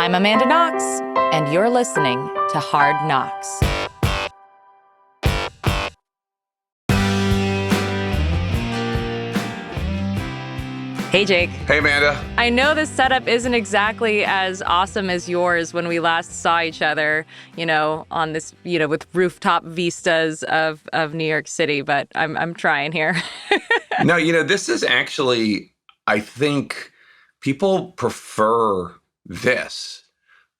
I'm Amanda Knox, and you're listening to Hard Knocks. Hey, Jake. Hey, Amanda. I know this setup isn't exactly as awesome as yours when we last saw each other, on this, with rooftop vistas of New York City, but I'm trying here. No, this is actually, I think people prefer this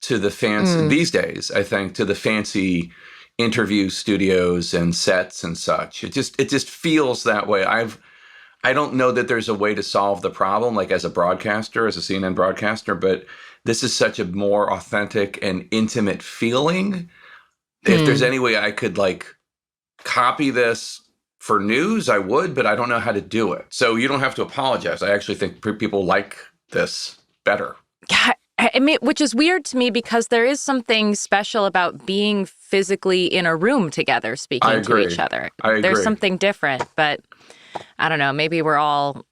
to the fancy, these days, I think, to the fancy interview studios and sets and such. It just feels that way. I don't know that there's a way to solve the problem, like as a broadcaster, as a CNN broadcaster, but this is such a more authentic and intimate feeling. If there's any way I could copy this for news, I would, but I don't know how to do it. So you don't have to apologize. I actually think people like this better. Yeah, I mean, which is weird to me because there is something special about being physically in a room together, speaking to each other. I agree. There's something different, but I don't know. Maybe we're all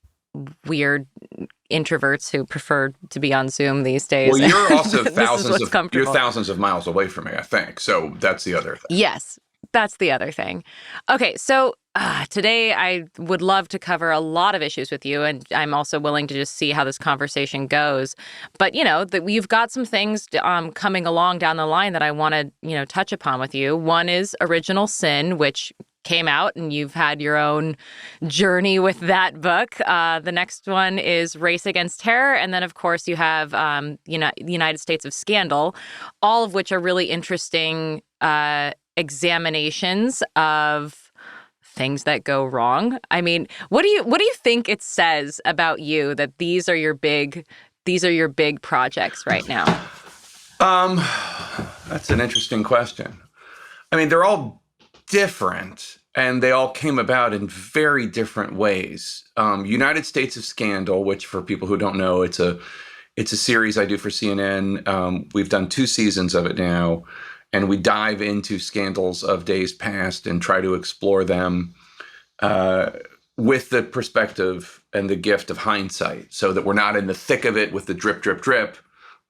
weird introverts who prefer to be on Zoom these days. Well, you're also you're thousands of miles away from me, I think. So that's the other thing. Yes, that's the other thing. Okay, so today I would love to cover a lot of issues with you, and I'm also willing to just see how this conversation goes. But, we've got some things coming along down the line that I want to, touch upon with you. One is Original Sin, which came out, and you've had your own journey with that book. The next one is Race Against Terror. And then, of course, you have the United States of Scandal, all of which are really interesting examinations of things that go wrong. I mean, what do you think it says about you that these are your big projects right now? That's an interesting question. I mean, they're all different, and they all came about in very different ways. United States of Scandal, which for people who don't know, it's a series I do for CNN. We've done 2 seasons of it now, and we dive into scandals of days past and try to explore them with the perspective and the gift of hindsight, so that we're not in the thick of it with the drip, drip, drip,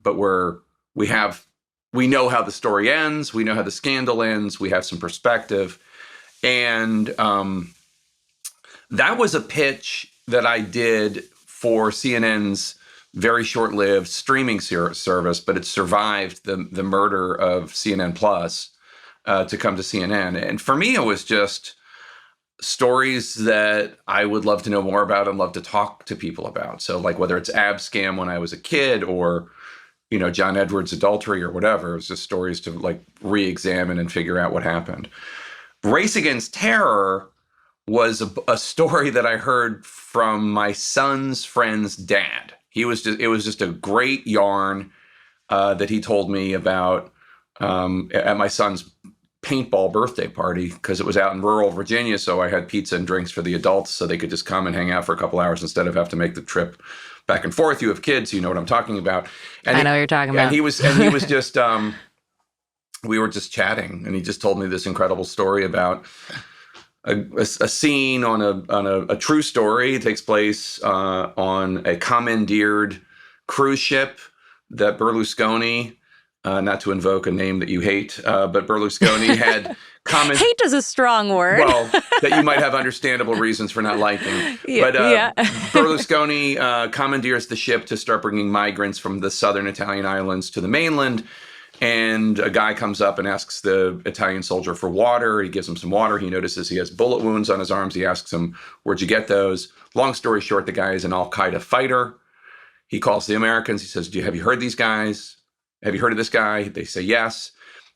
but we know how the story ends. We know how the scandal ends. We have some perspective. And that was a pitch that I did for CNN's very short-lived streaming service, but it survived the murder of CNN Plus to come to CNN. And for me, it was just stories that I would love to know more about and love to talk to people about. So whether it's Abscam when I was a kid, or John Edwards' adultery or whatever. It was just stories to re-examine and figure out what happened. Race Against Terror was a story that I heard from my son's friend's dad. It was just a great yarn that he told me about at my son's paintball birthday party, because it was out in rural Virginia. So I had pizza and drinks for the adults so they could just come and hang out for a couple hours instead of have to make the trip back and forth. You have kids, you know what I'm talking about. And I know what you're talking about. And he was just, we were just chatting, and he just told me this incredible story about a scene on a true story. It takes place on a commandeered cruise ship that Berlusconi, not to invoke a name that you hate, but Berlusconi had hate is a strong word. Well, that you might have understandable reasons for not liking. Yeah. Berlusconi commandeers the ship to start bringing migrants from the southern Italian islands to the mainland. And a guy comes up and asks the Italian soldier for water. He gives him some water. He notices he has bullet wounds on his arms. He asks him, "Where'd you get those?" Long story short, the guy is an Al-Qaeda fighter. He calls the Americans. He says, have you heard these guys? Have you heard of this guy? They say yes.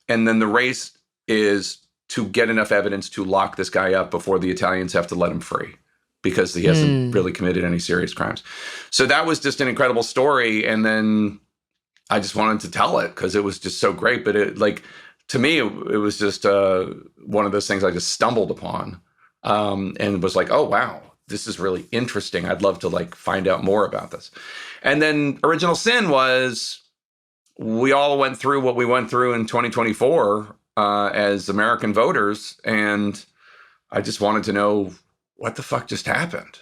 And then the race is to get enough evidence to lock this guy up before the Italians have to let him free, because he hasn't really committed any serious crimes. So that was just an incredible story. And then I just wanted to tell it because it was just so great. But to me, it was just one of those things I just stumbled upon and was like, oh, wow, this is really interesting. I'd love to find out more about this. And then Original Sin was, we all went through what we went through in 2024 as American voters. And I just wanted to know what the fuck just happened.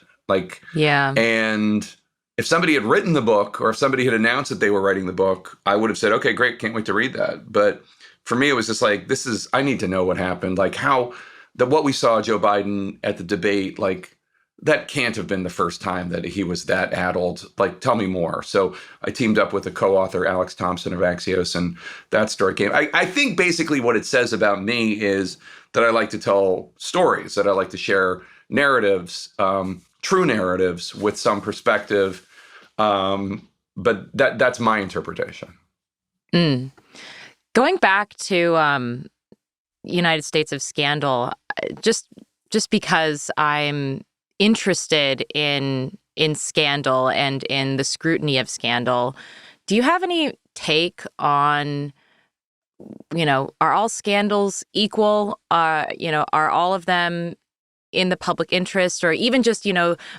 Yeah. And if somebody had written the book or if somebody had announced that they were writing the book, I would have said, okay, great, can't wait to read that. But for me, it was just like, I need to know what happened. Like what we saw Joe Biden at the debate, like that can't have been the first time that he was that addled. Like, tell me more. So I teamed up with a co-author, Alex Thompson of Axios, and that story came. I think basically what it says about me is that I like to tell stories, that I like to share narratives, true narratives with some perspective. But that's my interpretation. Mm. Going back to United States of Scandal, just because I'm interested in scandal and in the scrutiny of scandal, do you have any take on, are all scandals equal? Are all of them in the public interest? Or even just,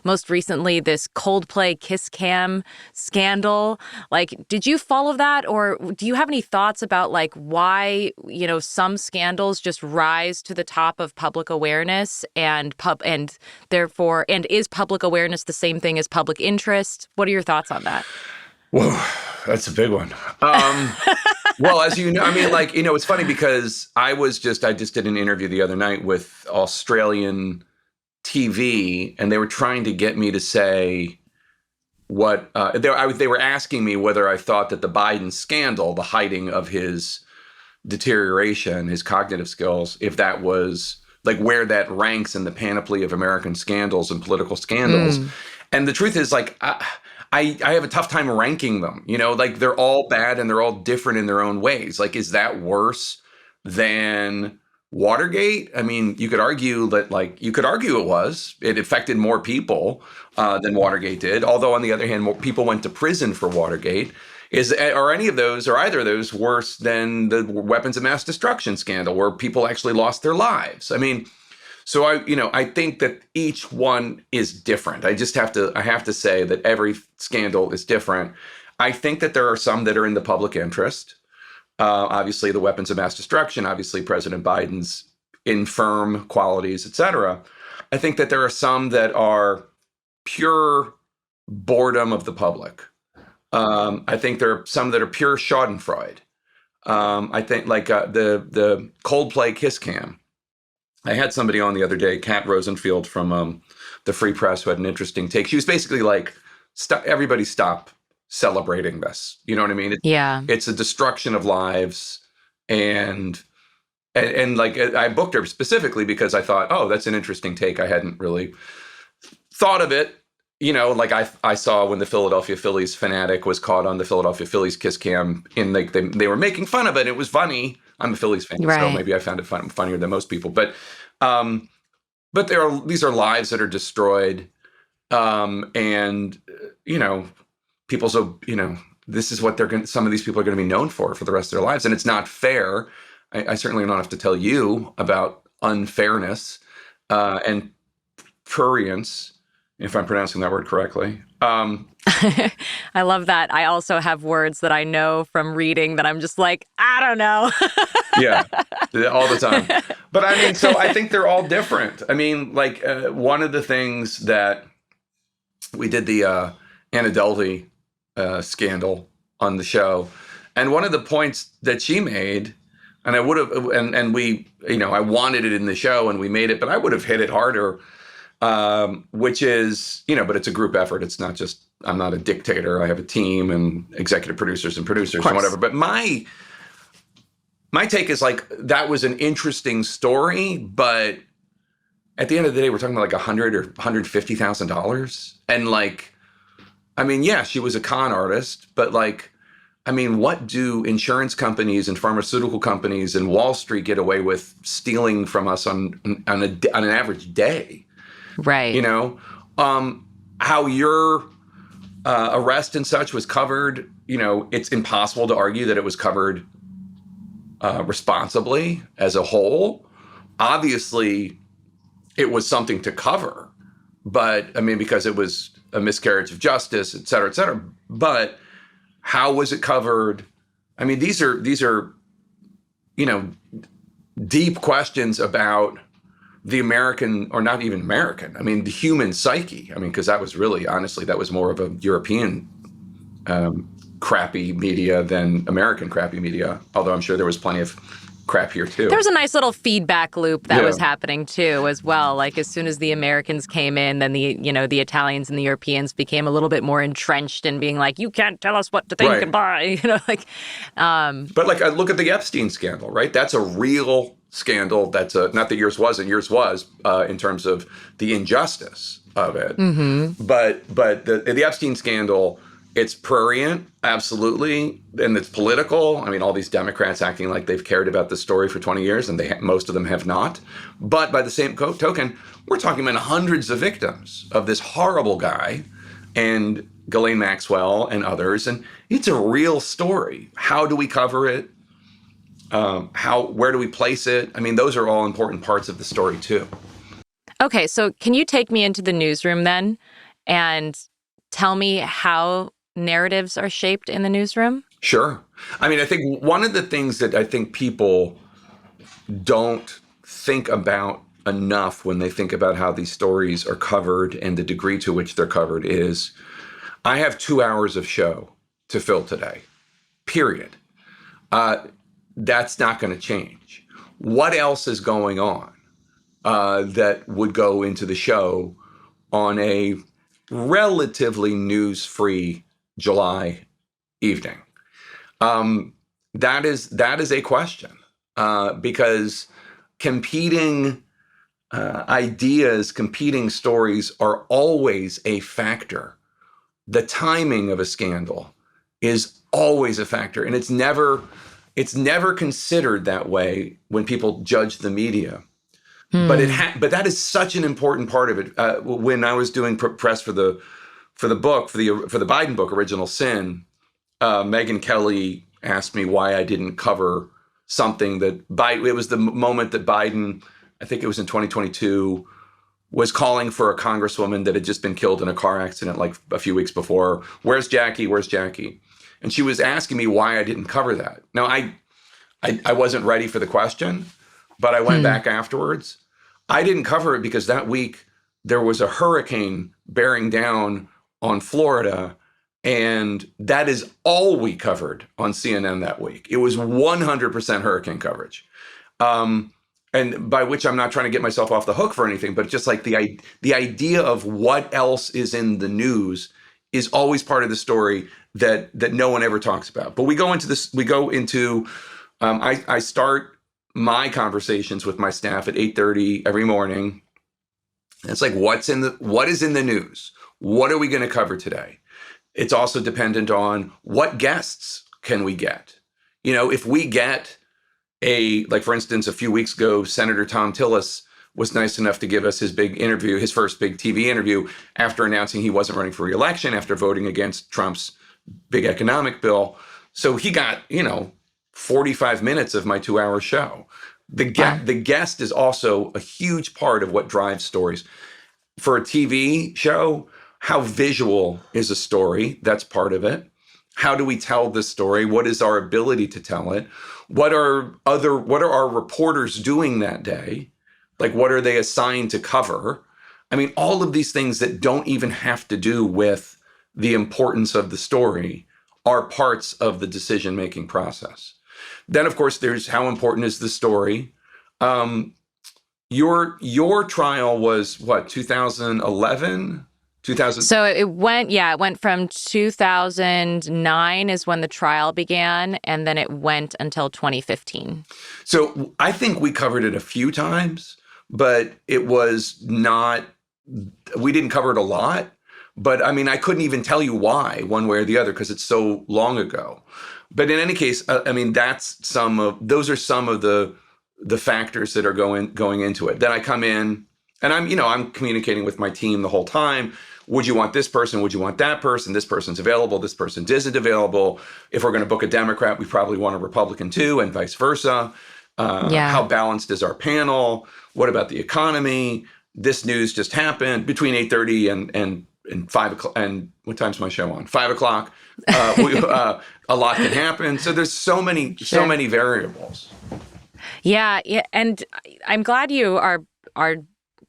most recently, this Coldplay Kiss Cam scandal. Like, did you follow that? Or do you have any thoughts about, like, why, some scandals just rise to the top of public awareness and therefore, and is public awareness the same thing as public interest? What are your thoughts on that? Whoa, that's a big one. Well, as you know, I mean, like, it's funny because I just did an interview the other night with Australian TV, and they were trying to get me to say what they were asking me whether I thought that the Biden scandal, the hiding of his deterioration, his cognitive skills, if that was like where that ranks in the panoply of American scandals and political scandals. And the truth is, like, I have a tough time ranking them, like they're all bad and they're all different in their own ways. Like, is that worse than Watergate? I mean, you could argue that, it affected more people than Watergate did. Although on the other hand, more people went to prison for Watergate. Are either of those worse than the weapons of mass destruction scandal where people actually lost their lives? I mean, so I think that each one is different. I have to say that every scandal is different. I think that there are some that are in the public interest. Obviously, the weapons of mass destruction, obviously President Biden's infirm qualities, et cetera. I think that there are some that are pure boredom of the public. I think there are some that are pure schadenfreude. I think like the Coldplay Kiss Cam. I had somebody on the other day, Kat Rosenfield from the Free Press, who had an interesting take. She was basically like, everybody stop celebrating this. You know what I mean? It's a destruction of lives. And like, I booked her specifically because I thought, oh, that's an interesting take. I hadn't really thought of it. Like I saw when the Philadelphia Phillies fanatic was caught on the Philadelphia Phillies Kiss Cam, in like they were making fun of it. It was funny. I'm a Phillies fan, so maybe I found it funnier than most people. But these are lives that are destroyed, and people. So this is what some of these people are going to be known for the rest of their lives, and it's not fair. I certainly don't have to tell you about unfairness and prurience, if I'm pronouncing that word correctly. I love that. I also have words that I know from reading that I'm just like, I don't know. Yeah, all the time. But I mean, so I think they're all different. I mean, like one of the things that we did the Anna Delvey scandal on the show, and one of the points that she made, and I would have, and we, I wanted it in the show and we made it, but I would have hit it harder. Which is, but it's a group effort. It's not just, I'm not a dictator. I have a team and executive producers and whatever. But my take is like, that was an interesting story, but at the end of the day, we're talking about like $100,000 or $150,000. And like, I mean, yeah, she was a con artist, but like, I mean, what do insurance companies and pharmaceutical companies and Wall Street get away with stealing from us on an average day? Right. How your arrest and such was covered, it's impossible to argue that it was covered responsibly as a whole. Obviously, it was something to cover, but I mean, because it was a miscarriage of justice, et cetera, et cetera. But how was it covered? I mean, these are deep questions about the American, or not even American, I mean, the human psyche. I mean, because that was really, honestly, that was more of a European crappy media than American crappy media, although I'm sure there was plenty of crap here too. There was a nice little feedback loop that Yeah. was happening too, as well. Like as soon as the Americans came in, then the Italians and the Europeans became a little bit more entrenched in being like, you can't tell us what to think Right. and buy, But like, I look at the Epstein scandal, right? That's a real scandal. That's not that yours wasn't. Yours was in terms of the injustice of it. Mm-hmm. But the Epstein scandal, it's prurient, absolutely, and it's political. I mean, all these Democrats acting like they've cared about this story for 20 years, and most of them have not. But by the same token, we're talking about hundreds of victims of this horrible guy and Ghislaine Maxwell and others, and it's a real story. How do we cover it? Where do we place it? I mean, those are all important parts of the story too. Okay, so can you take me into the newsroom then and tell me how narratives are shaped in the newsroom? Sure. I mean, I think one of the things that I think people don't think about enough when they think about how these stories are covered and the degree to which they're covered is, I have 2 hours of show to fill today, period. That's not going to change. What else is going on that would go into the show on a relatively news-free July evening? That is a question because competing ideas, competing stories are always a factor. The timing of a scandal is always a factor, and it's never considered that way when people judge the media. But but that is such an important part of it. When I was doing press for the book, for the Biden book, Original Sin, Megyn Kelly asked me why I didn't cover something that it was the moment that Biden, I think it was in 2022, was calling for a congresswoman that had just been killed in a car accident like a few weeks before. Where's Jackie? Where's Jackie? And she was asking me why I didn't cover that. Now, I wasn't ready for the question, but I went back afterwards. I didn't cover it because that week there was a hurricane bearing down on Florida, and that is all we covered on CNN that week. It was 100% hurricane coverage. And by which I'm not trying to get myself off the hook for anything, but just like the idea of what else is in the news is always part of the story that no one ever talks about. But we go into this. I start my conversations with my staff at 8:30 every morning. And it's like, what is in the news? What are we going to cover today? It's also dependent on what guests can we get. If we get like for instance, a few weeks ago, Senator Tom Tillis was nice enough to give us his big interview, his first big TV interview after announcing he wasn't running for re-election, after voting against Trump's big economic bill. So he got, 45 minutes of my 2-hour show. The guest is also a huge part of what drives stories. For a TV show, how visual is a story? That's part of it. How do we tell this story? What is our ability to tell it? What are our reporters doing that day? Like, what are they assigned to cover? I mean, all of these things that don't even have to do with the importance of the story are parts of the decision-making process. Then, of course, there's how important is the story. Your trial was what, 2011? 2000. So it went from 2009 is when the trial began, and then it went until 2015. So I think we covered it a few times, but it was not, we didn't cover it a lot. But I mean, I couldn't even tell you why, one way or the other, because it's so long ago. But in any case, I mean, those are some of the factors that are going into it. Then I come in and I'm communicating with my team the whole time. Would you want this person? Would you want that person? This person's available. This person isn't available. If we're going to book a Democrat, we probably want a Republican too, and vice versa. How balanced is our panel? What about the economy? This news just happened between 8:30 and 5 o'clock. And what time's my show on? 5 o'clock. A lot can happen. So there's so many variables. Yeah. And I'm glad you are are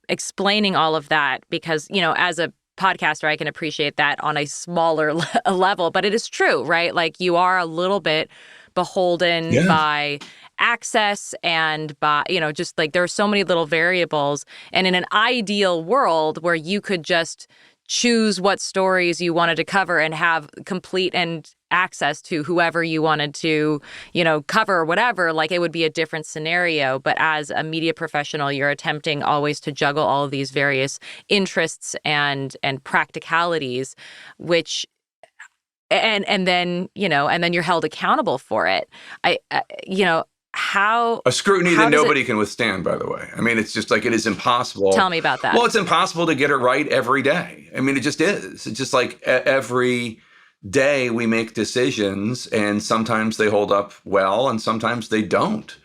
explaining all of that because, as a podcaster, I can appreciate that on a smaller level, but it is true, right? Like you are a little bit beholden Yeah. by access and by, just like there are so many little variables. And in an ideal world where you could just choose what stories you wanted to cover and have complete and access to whoever you wanted to, cover or whatever, like it would be a different scenario. But as a media professional, you're attempting always to juggle all of these various interests and practicalities, which and then you're held accountable for it. How A scrutiny how that does it nobody can withstand, by the way. I mean, it's just like it is tell impossible. me about that? Well, it's impossible to get it right every day. I mean, it just is. It's just like every day we make decisions, and sometimes they hold up well, and sometimes they don't.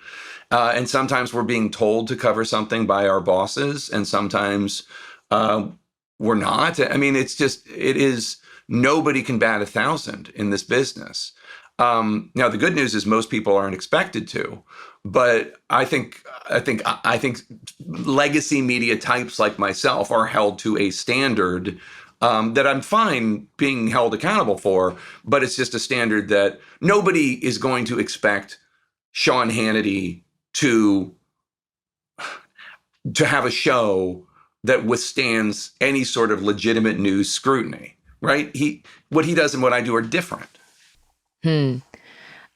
And sometimes we're being told to cover something by our bosses, and sometimes we're not. I mean, it is, nobody can bat 1,000 in this business. Now, the good news is most people aren't expected to, but I think legacy media types like myself are held to a standard that I'm fine being held accountable for, but it's just a standard that nobody is going to expect Sean Hannity to have a show that withstands any sort of legitimate news scrutiny, right? What he does and what I do are different.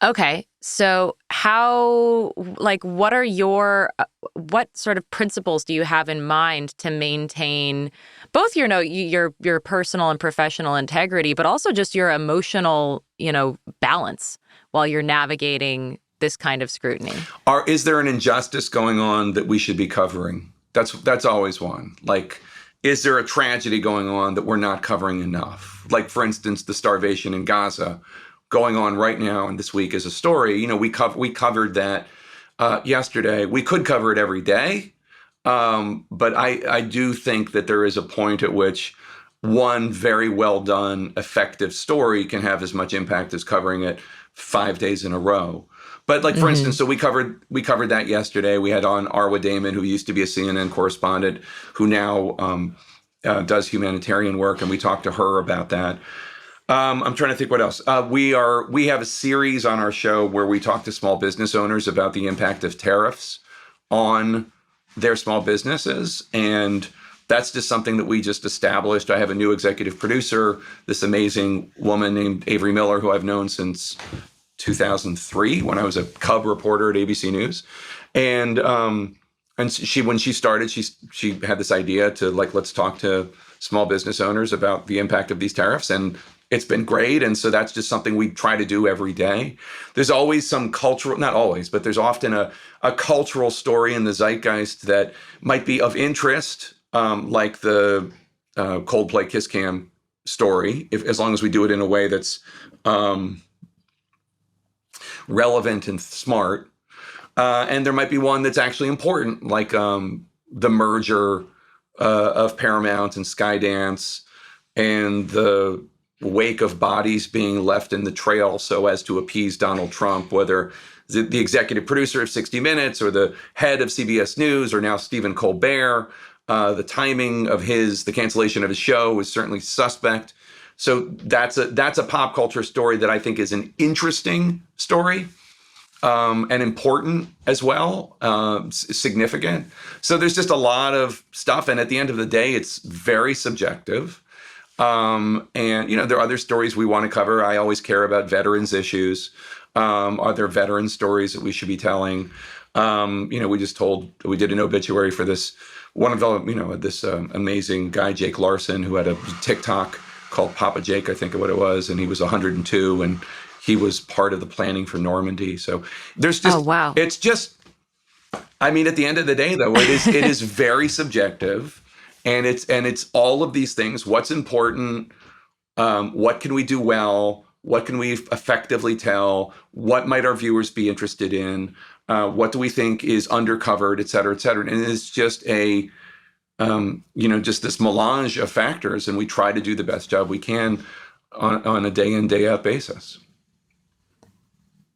Okay. So what are what sort of principles do you have in mind to maintain both your personal and professional integrity, but also just your emotional, balance while you're navigating this kind of scrutiny? Is there an injustice going on that we should be covering? That's always one. Like, is there a tragedy going on that we're not covering enough? Like, for instance, the starvation in Gaza going on right now and this week is a story. We covered that yesterday. We could cover it every day, but I do think that there is a point at which one very well done, effective story can have as much impact as covering it 5 days in a row. But like, for instance, so we covered that yesterday. We had on Arwa Damon, who used to be a CNN correspondent, who now does humanitarian work, and we talked to her about that. I'm trying to think what else. We have a series on our show where we talk to small business owners about the impact of tariffs on their small businesses. And that's just something that we just established. I have a new executive producer, this amazing woman named Avery Miller, who I've known since 2003 when I was a cub reporter at ABC News. And when she started, she had this idea to let's talk to small business owners about the impact of these tariffs. And it's been great. And so that's just something we try to do every day. There's always some cultural, not always, but there's often a cultural story in the zeitgeist that might be of interest, like the Coldplay Kiss Cam story, as long as we do it in a way that's relevant and smart. And there might be one that's actually important, like the merger of Paramount and Skydance and the wake of bodies being left in the trail so as to appease Donald Trump, whether the executive producer of 60 Minutes or the head of CBS News or now Stephen Colbert. The timing of the cancellation of his show was certainly suspect. So that's a pop culture story that I think is an interesting story and important as well, significant. So there's just a lot of stuff. And at the end of the day, it's very subjective. And, there are other stories we want to cover. I always care about veterans issues. Are there veteran stories that we should be telling? We did an obituary for this amazing guy, Jake Larson, who had a TikTok called Papa Jake, I think of what it was. And he was 102 and he was part of the planning for Normandy. So there's just, oh, wow. It's just, at the end of the day though, it is very subjective. And it's all of these things. What's important? What can we do well? What can we effectively tell? What might our viewers be interested in? What do we think is undercovered, et cetera, et cetera? And it's just just this melange of factors. And we try to do the best job we can on a day in, day out basis.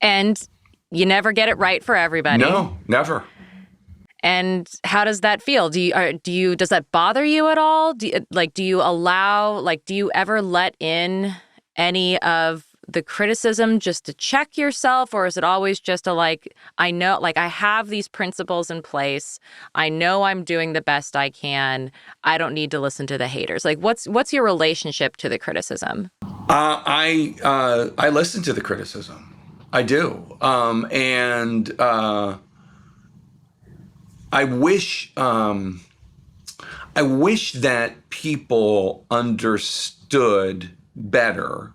And you never get it right for everybody. No, never. And how does that feel? Does that bother you at all? Do you ever let in any of the criticism just to check yourself, or is it always just I know, I have these principles in place. I know I'm doing the best I can. I don't need to listen to the haters. What's your relationship to the criticism? I listen to the criticism. I do. And I wish that people understood better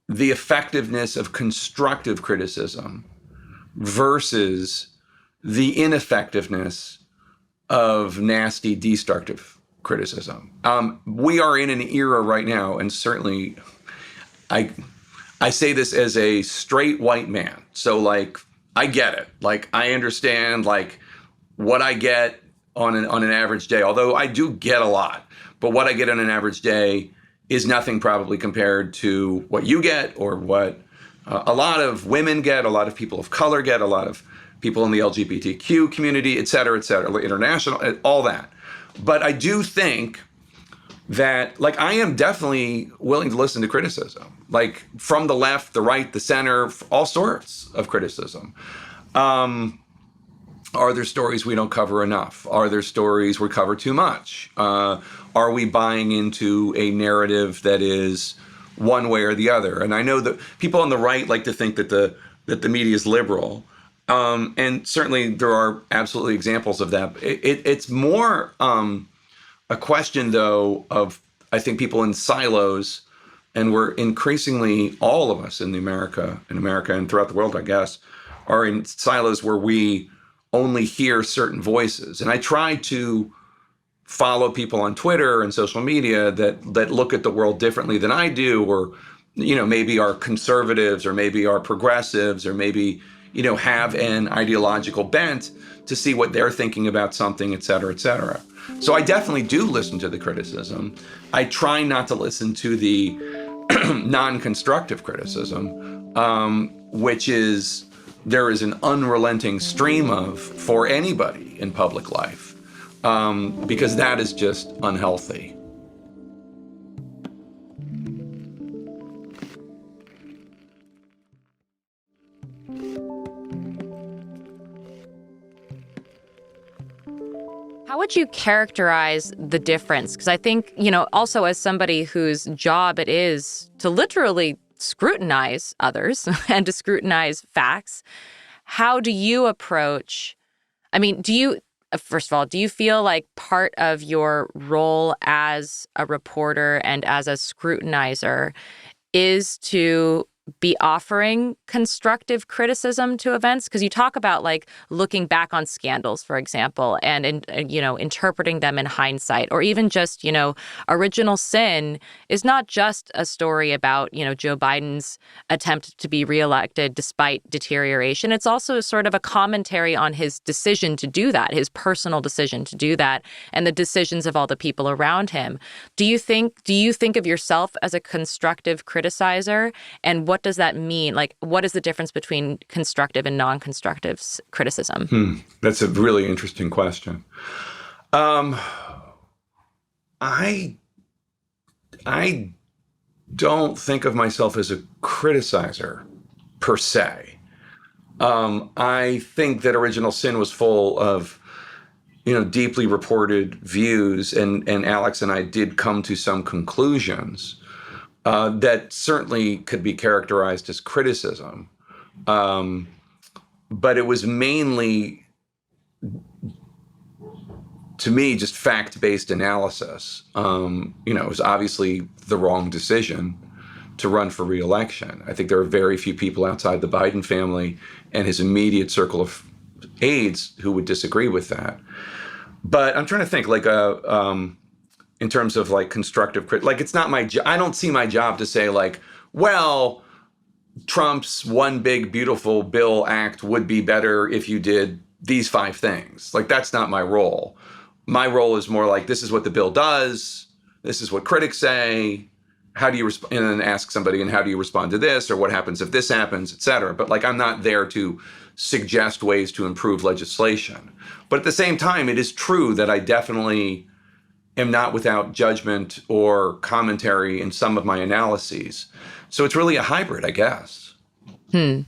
the effectiveness of constructive criticism versus the ineffectiveness of nasty, destructive criticism. We are in an era right now, and certainly I say this as a straight white man. So I get it. I understand what I get on an average day, although I do get a lot. But what I get on an average day is nothing probably compared to what you get, or what a lot of women get, a lot of people of color get, a lot of people in the LGBTQ community, et cetera, international, all that. But I do think that I am definitely willing to listen to criticism, from the left, the right, the center, all sorts of criticism. Are there stories we don't cover enough? Are there stories we cover too much? Are we buying into a narrative that is one way or the other? And I know that people on the right like to think that the media is liberal. And certainly there are absolutely examples of that. It's more a question, though, of, I think, people in silos, and we're increasingly, all of us in America and throughout the world, I guess, are in silos where we only hear certain voices. And I try to follow people on Twitter and social media that look at the world differently than I do, or, maybe are conservatives, or maybe are progressives, or maybe, have an ideological bent, to see what they're thinking about something, et cetera, et cetera. So I definitely do listen to the criticism. I try not to listen to the non-constructive criticism, which is there is an unrelenting stream of for anybody in public life, because that is just unhealthy. How would you characterize the difference? Because I think, also as somebody whose job it is to literally scrutinize others and to scrutinize facts, how do you approach, first of all, do you feel like part of your role as a reporter and as a scrutinizer is to be offering constructive criticism to events? Because you talk about looking back on scandals, for example, and interpreting them in hindsight, or even just, Original Sin is not just a story about, Joe Biden's attempt to be reelected despite deterioration. It's also sort of a commentary on his decision to do that, his personal decision to do that, and the decisions of all the people around him. Do you think of yourself as a constructive criticizer? And what does that mean? What is the difference between constructive and non-constructive criticism? That's a really interesting question. I don't think of myself as a criticizer per se. I think that Original Sin was full of, deeply reported views, and Alex and I did come to some conclusions that certainly could be characterized as criticism. But it was mainly, to me, just fact-based analysis. It was obviously the wrong decision to run for re-election. I think there are very few people outside the Biden family and his immediate circle of aides who would disagree with that. But I'm trying to think, in terms of constructive it's not my job. I don't see my job to say well, Trump's one big beautiful bill act would be better if you did these 5 things. That's not my role. My role is more this is what the bill does. This is what critics say. how do you respond, and then ask somebody, and how do you respond to this, or what happens if this happens, et cetera. But like, I'm not there to suggest ways to improve legislation. But at the same time, it is true that I definitely am not without judgment or commentary in some of my analyses. So it's really a hybrid, I guess. And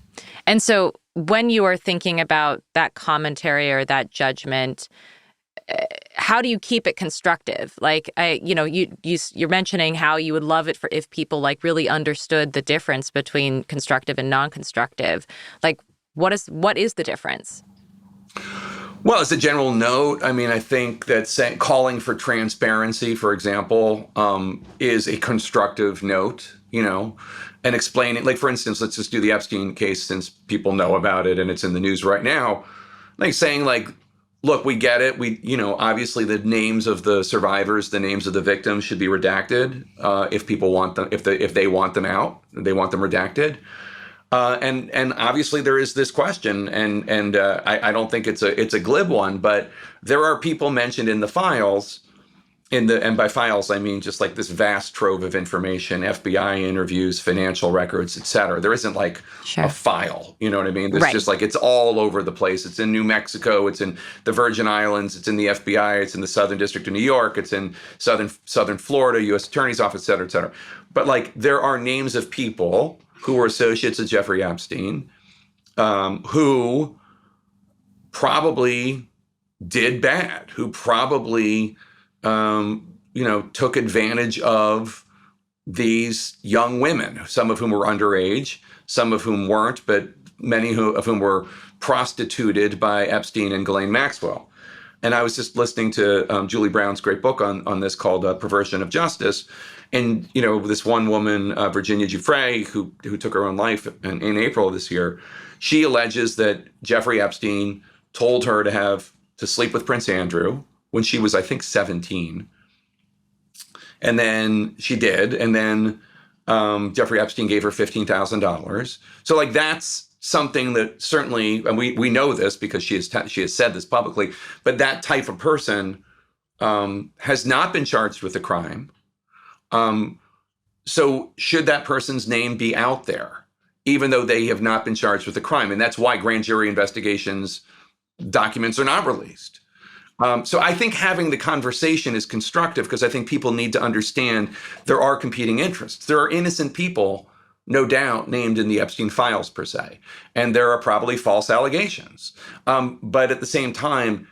so when you are thinking about that commentary or that judgment, how do you keep it constructive? Like, you're mentioning how you would love it for if people like really understood the difference between constructive and non-constructive. Like, what is the difference? Well, as a general note, I mean, I think that calling for transparency, for example, is a constructive note, and explaining, like, for instance, let's just do the Epstein case since people know about it and it's in the news right now. Like saying, like, look, we get it. Obviously the names of the survivors, the names of the victims should be redacted if people want them, if they want them out, they want them redacted. And obviously there is this question, and I don't think it's a glib one, but there are people mentioned in the files, and by files I mean just like this vast trove of information, FBI interviews, financial records, et cetera. There isn't like a file, you know what I mean? There's just like, it's all over the place. It's in New Mexico, it's in the Virgin Islands, it's in the FBI, it's in the Southern District of New York, it's in Southern Florida, U.S. Attorney's Office, et cetera, et cetera. But like, there are names of people who were associates of Jeffrey Epstein, who probably did bad, who probably, took advantage of these young women, some of whom were underage, some of whom weren't, but many of whom were prostituted by Epstein and Ghislaine Maxwell. And I was just listening to Julie Brown's great book on this called Perversion of Justice. And, this one woman, Virginia Giuffre, who took her own life in April of this year, she alleges that Jeffrey Epstein told her to sleep with Prince Andrew when she was, I think, 17. And then she did. And then Jeffrey Epstein gave her $15,000. So like, that's something that certainly, and we know this because she has said this publicly, but that type of person has not been charged with a crime. So should that person's name be out there, even though they have not been charged with a crime? And that's why grand jury investigations documents are not released. So I think having the conversation is constructive because I think people need to understand there are competing interests. There are innocent people, no doubt, named in the Epstein files per se, and there are probably false allegations. But at the same time,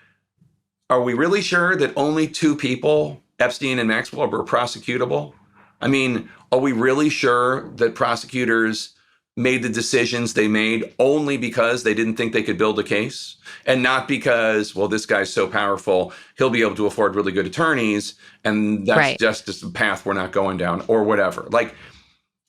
are we really sure that only two people, Epstein and Maxwell, were prosecutable? I mean, are we really sure that prosecutors made the decisions they made only because they didn't think they could build a case and not because, well, this guy's so powerful, he'll be able to afford really good attorneys, and that's just a path we're not going down, or whatever. Like,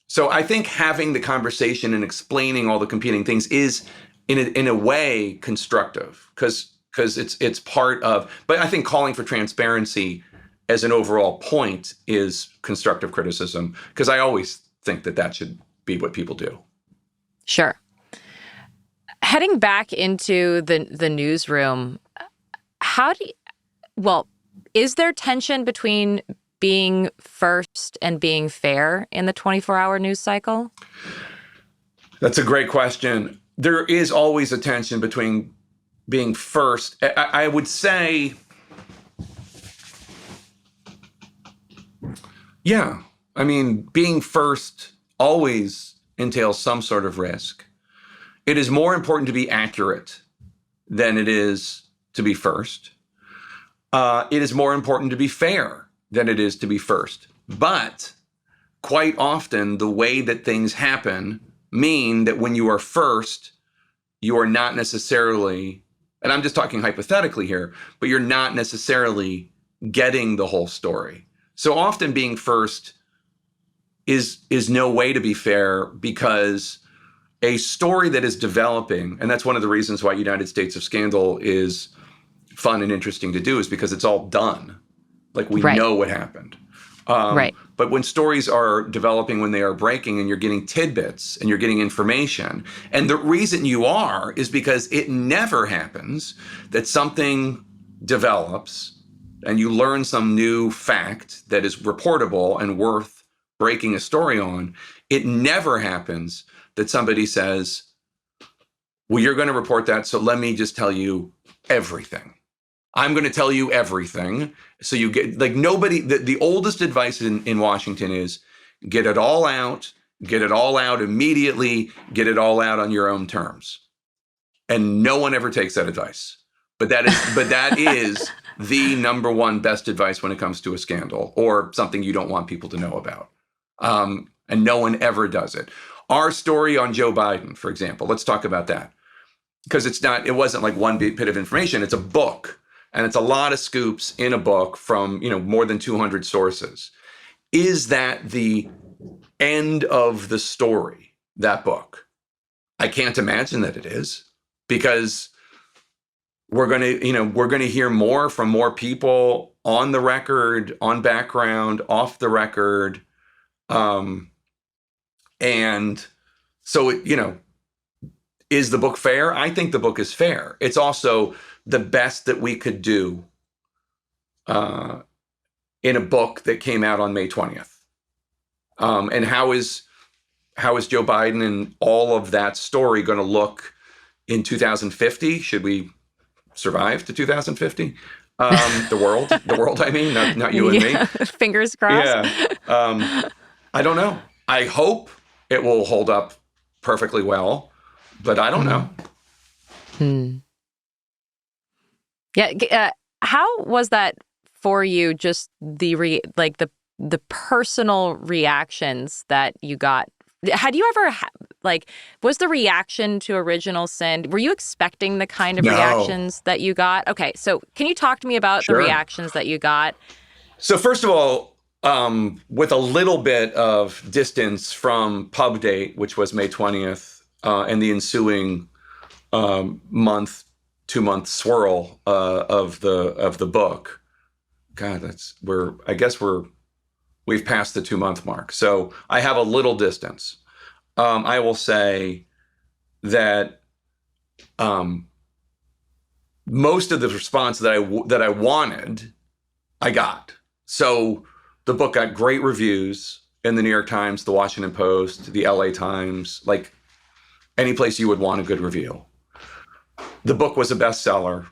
so I think having the conversation and explaining all the competing things is in a way constructive because it's part of, but I think calling for transparency as an overall point is constructive criticism, because I always think that should be what people do. Sure. Heading back into the newsroom, is there tension between being first and being fair in the 24-hour news cycle? That's a great question. There is always a tension between being first. I would say, yeah, I mean, being first always entails some sort of risk. It is more important to be accurate than it is to be first. It is more important to be fair than it is to be first. But quite often, the way that things happen mean that when you are first, you are not necessarily, and I'm just talking hypothetically here, but you're not necessarily getting the whole story. So often being first is no way to be fair, because a story that is developing, and that's one of the reasons why United States of Scandal is fun and interesting to do, is because it's all done. Like, we know what happened. But when stories are developing, when they are breaking, and you're getting tidbits and you're getting information, and the reason you are is because it never happens that something develops and you learn some new fact that is reportable and worth breaking a story on, it never happens that somebody says, well, you're going to report that, so let me just tell you everything. I'm going to tell you everything. So you get, like, nobody, the oldest advice in Washington is get it all out immediately, get it all out on your own terms. And no one ever takes that advice. But that is the number one best advice when it comes to a scandal or something you don't want people to know about. And no one ever does it. Our story on Joe Biden, for example, let's talk about that. Because it wasn't like one bit of information. It's a book, and it's a lot of scoops in a book from, more than 200 sources. Is that the end of the story, that book? I can't imagine that it is, because we're going to hear more from more people on the record, on background, off the record. And so, is the book fair? I think the book is fair. It's also the best that we could do in a book that came out on May 20th. And how is Joe Biden and all of that story going to look in 2050? Should we survive to 2050? The world, I mean, not you and me. Fingers crossed. Yeah. I don't know. I hope it will hold up perfectly well, but I don't know. Yeah. How was that for you? Just the personal reactions that you got. Had you ever was the reaction to Original Sin? Were you expecting the kind of reactions that you got? Okay, so can you talk to me about the reactions that you got? So first of all, with a little bit of distance from pub date, which was May 20th, and the ensuing 2-month swirl of the book. God, we've passed the 2-month mark. So I have a little distance. I will say that most of the response that I wanted, I got. So the book got great reviews in the New York Times, the Washington Post, the LA Times, like any place you would want a good review. The book was a bestseller.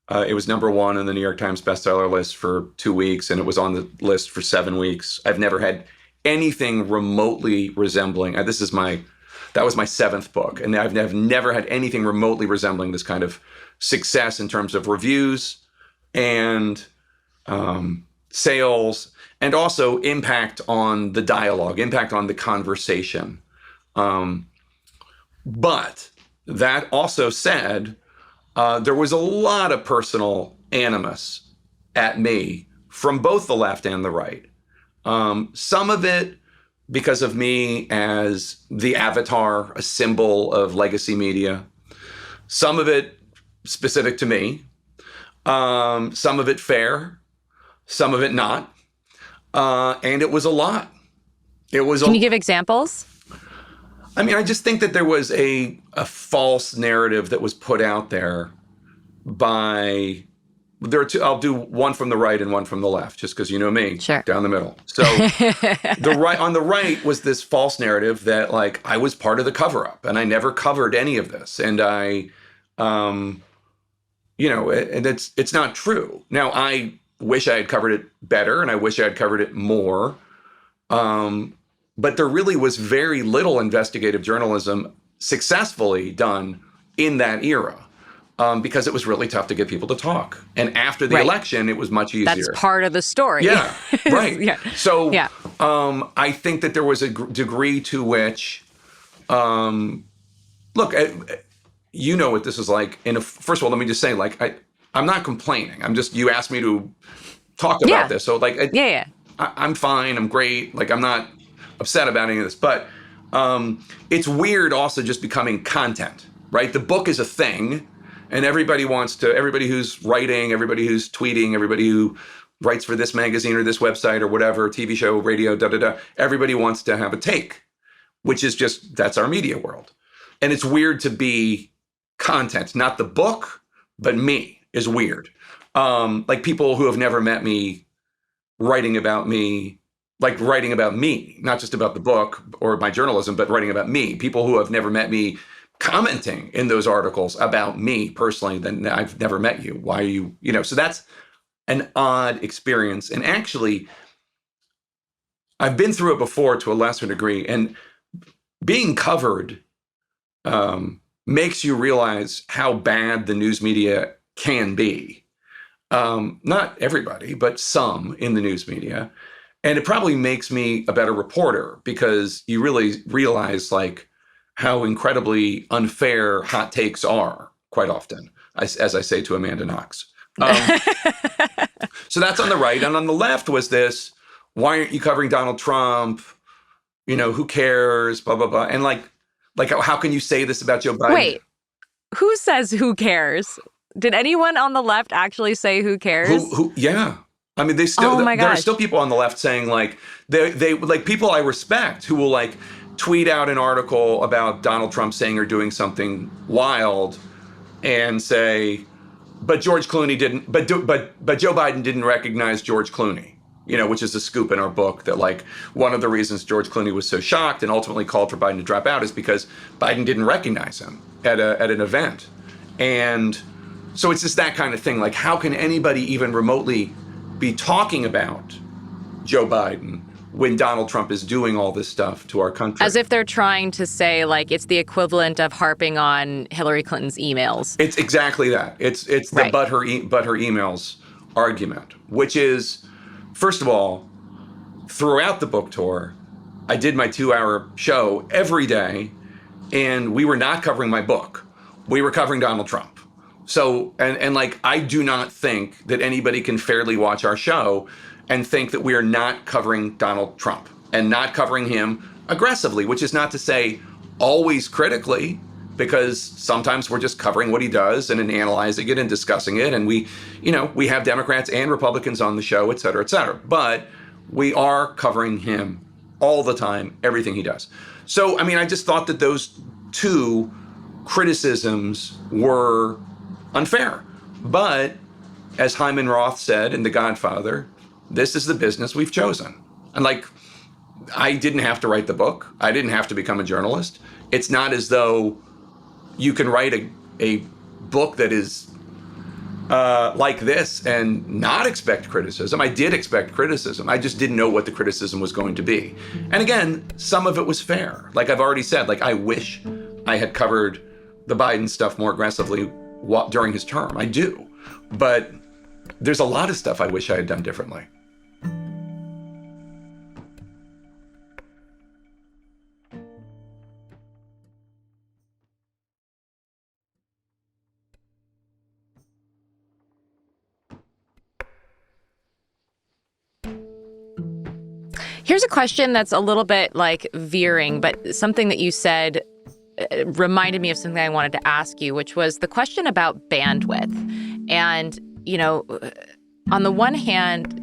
It was number 1 on the New York Times bestseller list for 2 weeks, and it was on the list for 7 weeks. I've never had anything remotely resembling. That was my 7th book, and I've never had anything remotely resembling this kind of success in terms of reviews and sales, and also impact on the dialogue, impact on the conversation. But that also said, there was a lot of personal animus at me from both the left and the right. Some of it because of me as the avatar, a symbol of legacy media. Some of it specific to me. Some of it fair. Some of it not. And it was a lot. Can you give examples? I mean, I just think that there was a false narrative that was put out there there are two. I'll do one from the right and one from the left, just because you know me, down the middle. So on the right was this false narrative that I was part of the cover up, and I never covered any of this, and and it's not true. Now, I wish I had covered it better, and I wish I had covered it more. But there really was very little investigative journalism successfully done in that era, because it was really tough to get people to talk. And after the election, it was much easier. That's part of the story. Yeah, right. Yeah. So I think that there was a degree to which, look, you know what this is like. First of all, let me just say, I'm not complaining. You asked me to talk about this. So I'm fine. I'm great. I'm not upset about any of this, but it's weird also just becoming content, right? The book is a thing, and everybody who's writing, everybody who's tweeting, everybody who writes for this magazine or this website or whatever, TV show, radio, everybody wants to have a take, which is that's our media world. And it's weird to be content, not the book, but me is weird. People who have never met me writing about me like writing about me, not just about the book or my journalism, but writing about me. People who have never met me commenting in those articles about me personally, then I've never met you. Why are you, so that's an odd experience. And actually, I've been through it before to a lesser degree. And being covered makes you realize how bad the news media can be. Not everybody, but some in the news media. And it probably makes me a better reporter because you really realize like how incredibly unfair hot takes are quite often, as I say to Amanda Knox. So that's on the right. And on the left was this, why aren't you covering Donald Trump? Who cares? Blah, blah, blah. And like how can you say this about Joe Biden? Wait, who says who cares? Did anyone on the left actually say who cares? Yeah. I mean, there are still people on the left saying like they like people I respect who will like tweet out an article about Donald Trump saying or doing something wild and say, but George Clooney didn't, but Joe Biden didn't recognize George Clooney, which is a scoop in our book that like one of the reasons George Clooney was so shocked and ultimately called for Biden to drop out is because Biden didn't recognize him at an event. And so it's just that kind of thing. Like, how can anybody even remotely be talking about Joe Biden when Donald Trump is doing all this stuff to our country? As if they're trying to say, like, it's the equivalent of harping on Hillary Clinton's emails. It's exactly that. It's the right. but her emails argument, which is, first of all, throughout the book tour, I did my 2-hour show every day, and we were not covering my book. We were covering Donald Trump. So, and like, I do not think that anybody can fairly watch our show and think that we are not covering Donald Trump and not covering him aggressively, which is not to say always critically, because sometimes we're just covering what he does and analyzing it and discussing it. And we have Democrats and Republicans on the show, et cetera, et cetera. But we are covering him all the time, everything he does. So, I mean, I just thought that those two criticisms were unfair. But as Hyman Roth said in The Godfather, this is the business we've chosen. And like, I didn't have to write the book. I didn't have to become a journalist. It's not as though you can write a book that is like this and not expect criticism. I did expect criticism. I just didn't know what the criticism was going to be. And again, some of it was fair. Like I've already said, like I wish I had covered the Biden stuff more aggressively during his term. I do. But there's a lot of stuff I wish I had done differently. Here's a question that's a little bit like veering, but something that you said reminded me of something I wanted to ask you, which was the question about bandwidth. And, on the one hand,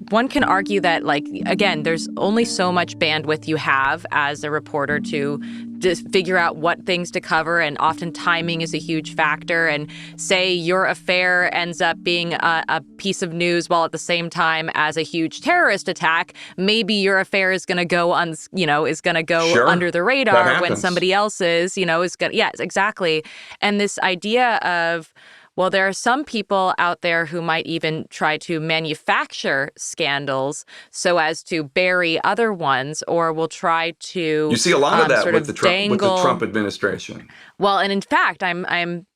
one can argue that, like, again, there's only so much bandwidth you have as a reporter to just figure out what things to cover. And often timing is a huge factor. And say your affair ends up being a piece of news while at the same time as a huge terrorist attack, maybe your affair is going to go Sure. under the radar when somebody else's, is going to. Yes, exactly. And this idea of, well, there are some people out there who might even try to manufacture scandals so as to bury other ones, or will try to. You see a lot of that with the Trump administration. Well, and in fact, I'm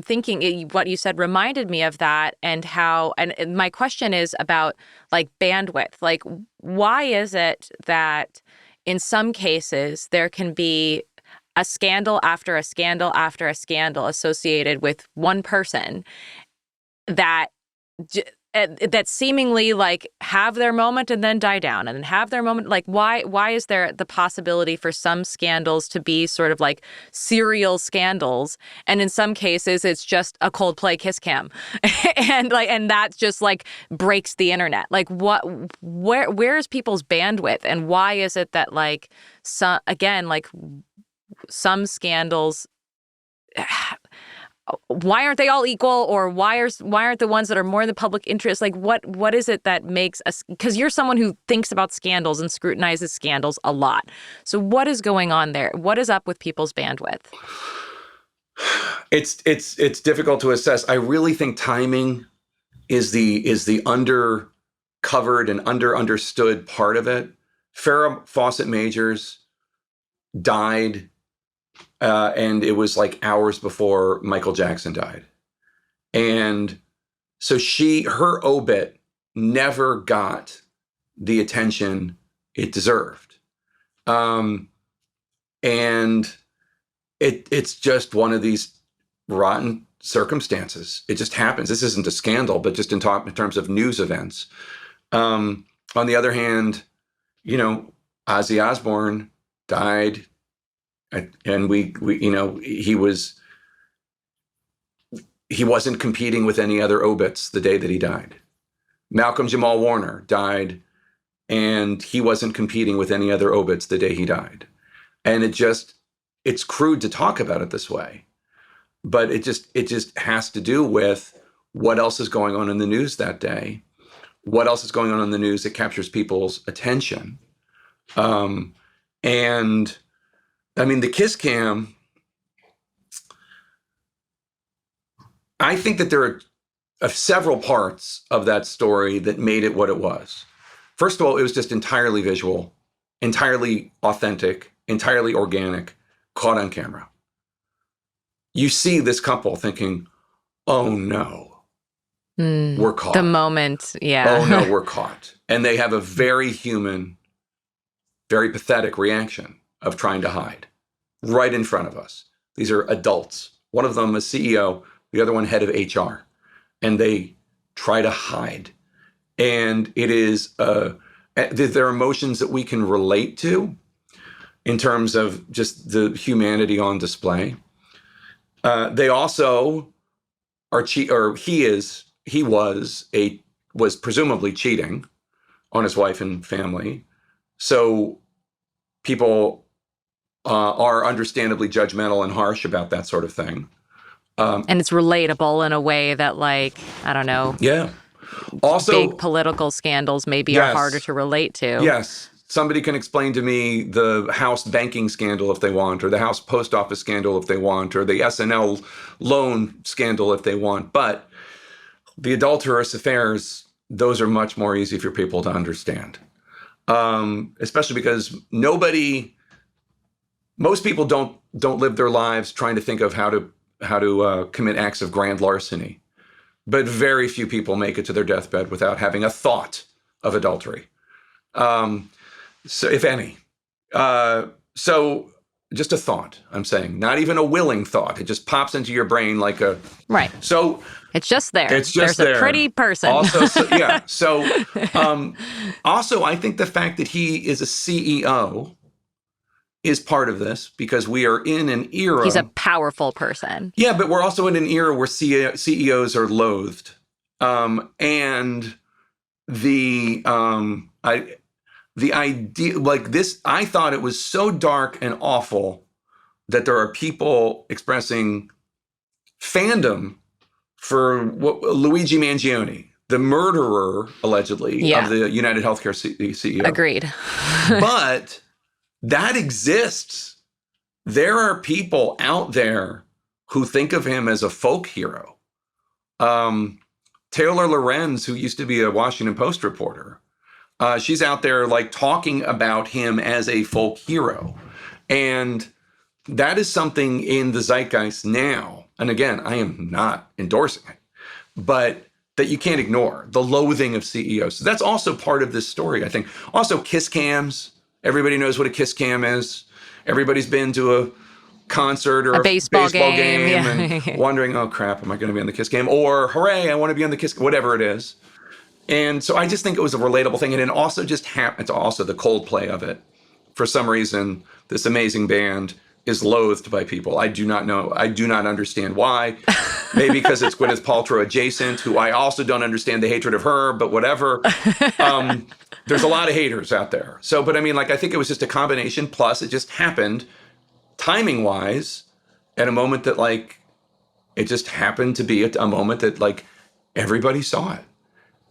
thinking what you said reminded me of that, and how. And my question is about like bandwidth. Like, why is it that in some cases there can be a scandal after a scandal after a scandal associated with one person that seemingly like have their moment and then die down and then have their moment? Like, why is there the possibility for some scandals to be sort of like serial scandals, and in some cases it's just a Coldplay kiss cam and that just like breaks the internet? Like, where is people's bandwidth, and why is it that like some scandals why aren't they all equal, or why aren't the ones that are more in the public interest? Like, what is it that makes us? Because you're someone who thinks about scandals and scrutinizes scandals a lot. So what is going on there? What is up with people's bandwidth? It's difficult to assess. I really think timing is the under-covered and understood part of it. Farrah Fawcett Majors died, and it was like hours before Michael Jackson died. And so her obit never got the attention it deserved. And it's just one of these rotten circumstances. It just happens. This isn't a scandal, but just in terms of news events. On the other hand, Ozzy Osbourne died, and he wasn't competing with any other obits the day that he died. Malcolm Jamal Warner died, and he wasn't competing with any other obits the day he died. And it's crude to talk about it this way, but it just has to do with what else is going on in the news that day, what else is going on in the news that captures people's attention. And I mean, the kiss cam, I think that there are several parts of that story that made it what it was. First of all, it was just entirely visual, entirely authentic, entirely organic, caught on camera. You see this couple thinking, oh no, we're caught. The moment, yeah. Oh no, we're caught. And they have a very human, very pathetic reaction of trying to hide right in front of us. These are adults. One of them a CEO, the other one head of HR. And they try to hide. And it is, there are emotions that we can relate to in terms of just the humanity on display. They also are he was presumably cheating on his wife and family. So people are understandably judgmental and harsh about that sort of thing. And it's relatable in a way that, like, I don't know. Yeah. Also, big political scandals maybe are harder to relate to. Yes. Somebody can explain to me the House banking scandal if they want, or the House post office scandal if they want, or the SNL loan scandal if they want. But the adulterous affairs, those are much more easy for people to understand. Especially because most people don't live their lives trying to think of how to commit acts of grand larceny. But very few people make it to their deathbed without having a thought of adultery. So if any. So just a thought, I'm saying, not even a willing thought. It just pops into your brain like a... Right. So... It's just there. It's just There's a pretty person. Also, yeah. So also, I think the fact that he is a CEO is part of this, because we are in an era... He's a powerful person. Yeah, but we're also in an era where CEOs are loathed. And the idea, like this, I thought it was so dark and awful that there are people expressing fandom for Luigi Mangione, the murderer, allegedly, of the United Healthcare CEO. Agreed. But that exists. There are people out there who think of him as a folk hero. Taylor Lorenz, who used to be a Washington Post reporter, she's out there like talking about him as a folk hero. And that is something in the zeitgeist now. And again, I am not endorsing it, but that you can't ignore the loathing of CEOs. So that's also part of this story, I think. Also, kiss cams. Everybody knows what a kiss cam is. Everybody's been to a concert or a baseball game and wondering, oh crap, am I going to be on the kiss cam? Or hooray, I want to be on the kiss, whatever it is. And so I just think it was a relatable thing. And it also just it's also the Coldplay of it. For some reason, this amazing band is loathed by people. I do not know. I do not understand why. Maybe because it's Gwyneth Paltrow adjacent, who I also don't understand the hatred of her, but whatever. There's a lot of haters out there. So, but I mean, like, I think it was just a combination. Plus, it just happened timing wise at a moment that, like, It just happened to be a moment that like everybody saw it.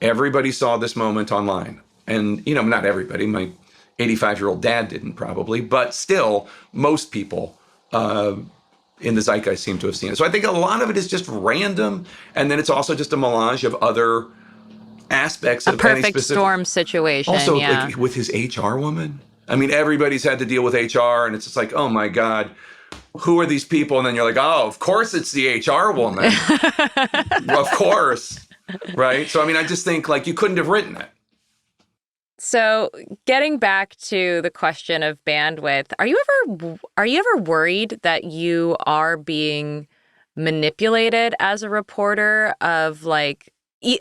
Everybody saw this moment online. And, not everybody. My 85-year-old dad didn't probably, but still, most people in the zeitgeist seem to have seen it. So I think a lot of it is just random. And then it's also just a melange of other aspects A of any perfect specific. storm situation, Also, yeah. like with his HR woman. I mean, everybody's had to deal with HR, and it's just like, oh my God, who are these people? And then you're like, oh, of course it's the HR woman. Of course. Right. So, I mean, I just think like you couldn't have written it. So, getting back to the question of bandwidth, are you ever worried that you are being manipulated as a reporter of like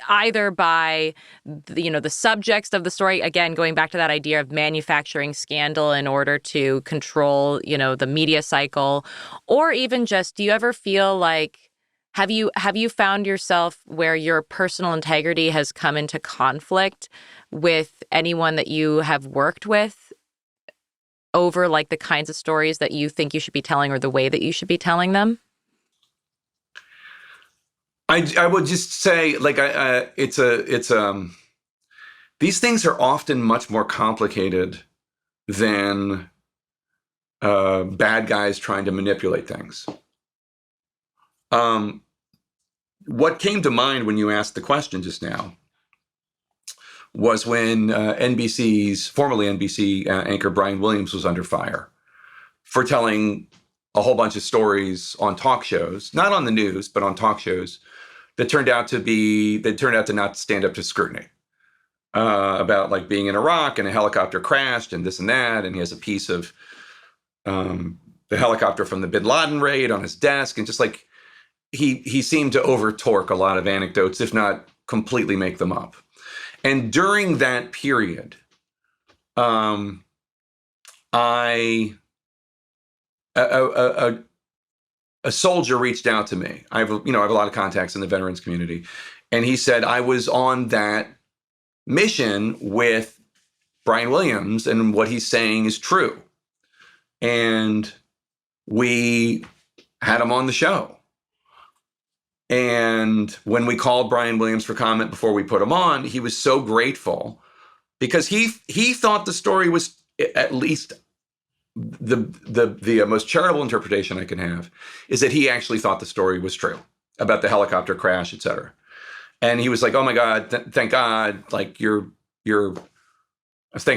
either by the subjects of the story, again going back to that idea of manufacturing scandal in order to control, the media cycle, or even just do you ever feel like have you found yourself where your personal integrity has come into conflict with anyone that you have worked with over like the kinds of stories that you think you should be telling or the way that you should be telling them? I would just say like these things are often much more complicated than bad guys trying to manipulate things. What came to mind when you asked the question just now was when formerly NBC anchor Brian Williams was under fire for telling a whole bunch of stories on talk shows, not on the news, but on talk shows that turned out to not stand up to scrutiny about like being in Iraq and a helicopter crashed and this and that. And he has a piece of the helicopter from the Bin Laden raid on his desk, and just like he seemed to over torque a lot of anecdotes, if not completely make them up. And during that period, a soldier reached out to me. I have a lot of contacts in the veterans community, and he said I was on that mission with Brian Williams, and what he's saying is true. And we had him on the show. And when we called Brian Williams for comment before we put him on, he was so grateful because he thought the story was, at least the most charitable interpretation I can have, is that he actually thought the story was true about the helicopter crash, et cetera. And he was like, oh my God, thank God, like thank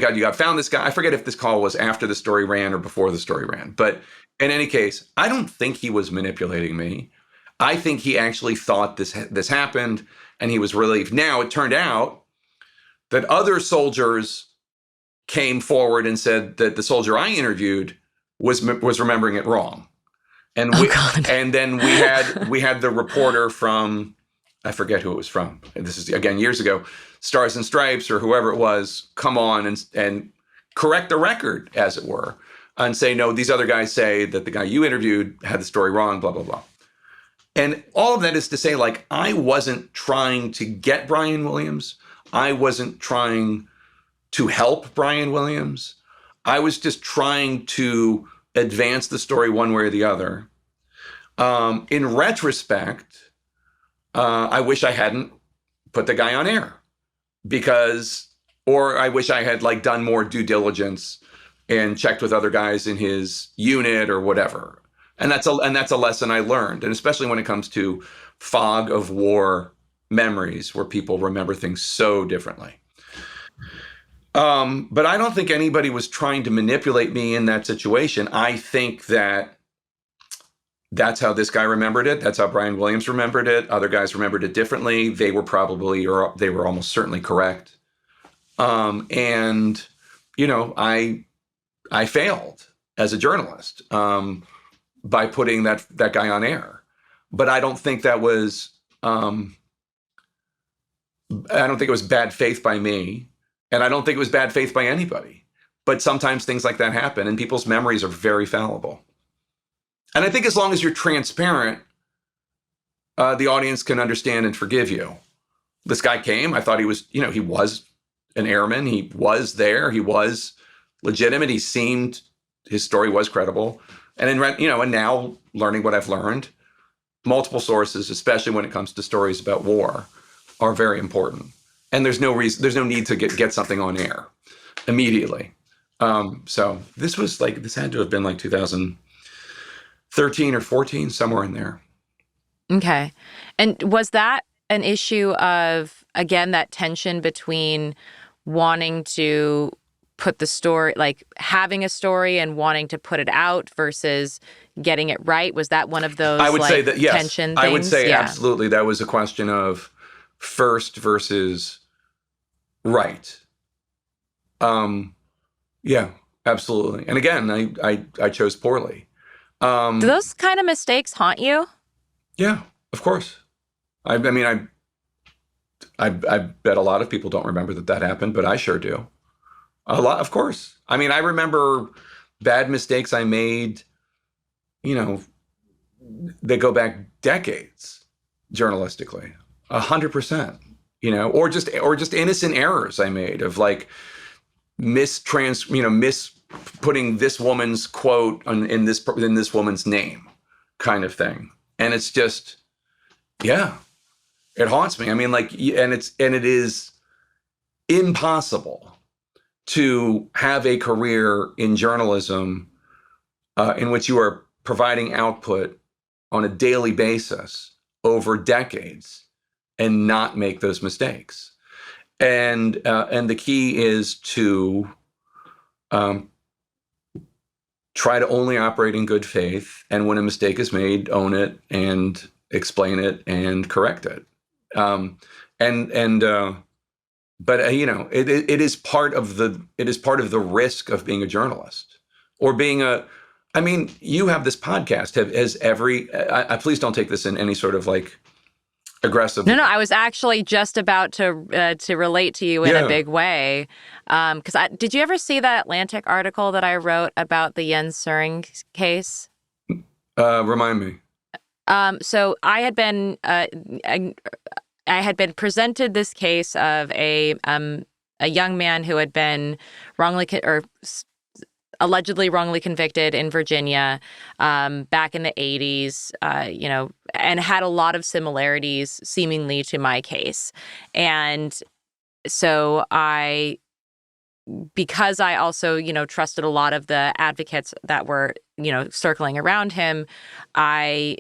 God you got found this guy. I forget if this call was after the story ran or before the story ran. But in any case, I don't think he was manipulating me. I think he actually thought this happened, and he was relieved. Now, it turned out that other soldiers came forward and said that the soldier I interviewed was remembering it wrong. And and then we had the reporter from, I forget who it was from. This is again years ago, Stars and Stripes or whoever it was, come on and correct the record, as it were, and say, no, these other guys say that the guy you interviewed had the story wrong, blah, blah, blah. And all of that is to say, like, I wasn't trying to get Brian Williams. I wasn't trying to help Brian Williams. I was just trying to advance the story one way or the other. In retrospect, I wish I hadn't put the guy on air or I wish I had like done more due diligence and checked with other guys in his unit or whatever. And that's a lesson I learned. And especially when it comes to fog of war memories where people remember things so differently. But I don't think anybody was trying to manipulate me in that situation. I think that's how this guy remembered it. That's how Brian Williams remembered it. Other guys remembered it differently. They were almost certainly correct. And, I failed as a journalist by putting that guy on air. But I don't think that was, I don't think it was bad faith by me. And I don't think it was bad faith by anybody. But sometimes things like that happen, and people's memories are very fallible. And I think as long as you're transparent, the audience can understand and forgive you. This guy came. I thought he was an airman. He was there. He was legitimate. His story was credible. And and now learning what I've learned, multiple sources, especially when it comes to stories about war, are very important. And there's no need to get something on air immediately. So this had to have been like 2013 or 14, somewhere in there. Okay. And was that an issue of, again, that tension between wanting to put the story, like having a story and wanting to put it out versus getting it right? Was that one of those I would say that, yes. tension things? I would say absolutely. That was a question of first versus right. Yeah, absolutely. And again, I chose poorly. Do those kind of mistakes haunt you? Yeah, of course. I mean, I bet a lot of people don't remember that happened, but I sure do. A lot, of course. I mean, I remember bad mistakes I made, they go back decades journalistically, 100%, or just innocent errors I made of like putting this woman's quote in this woman's name kind of thing. And it's just, yeah, it haunts me. I mean, like, and it is impossible to have a career in journalism in which you are providing output on a daily basis over decades and not make those mistakes. And the key is to try to only operate in good faith, and when a mistake is made, own it and explain it and correct it. But it is part of the risk of being a journalist or being I mean, you have this podcast. Please don't take this in any sort of like aggressive. No, I was actually just about to relate to you in a big way. Because did you ever see that Atlantic article that I wrote about the Jens Söring case? Remind me. So I had been presented this case of a young man who had been allegedly wrongly convicted in Virginia back in the 80s, and had a lot of similarities seemingly to my case. And so because I also, trusted a lot of the advocates that were, circling around him, I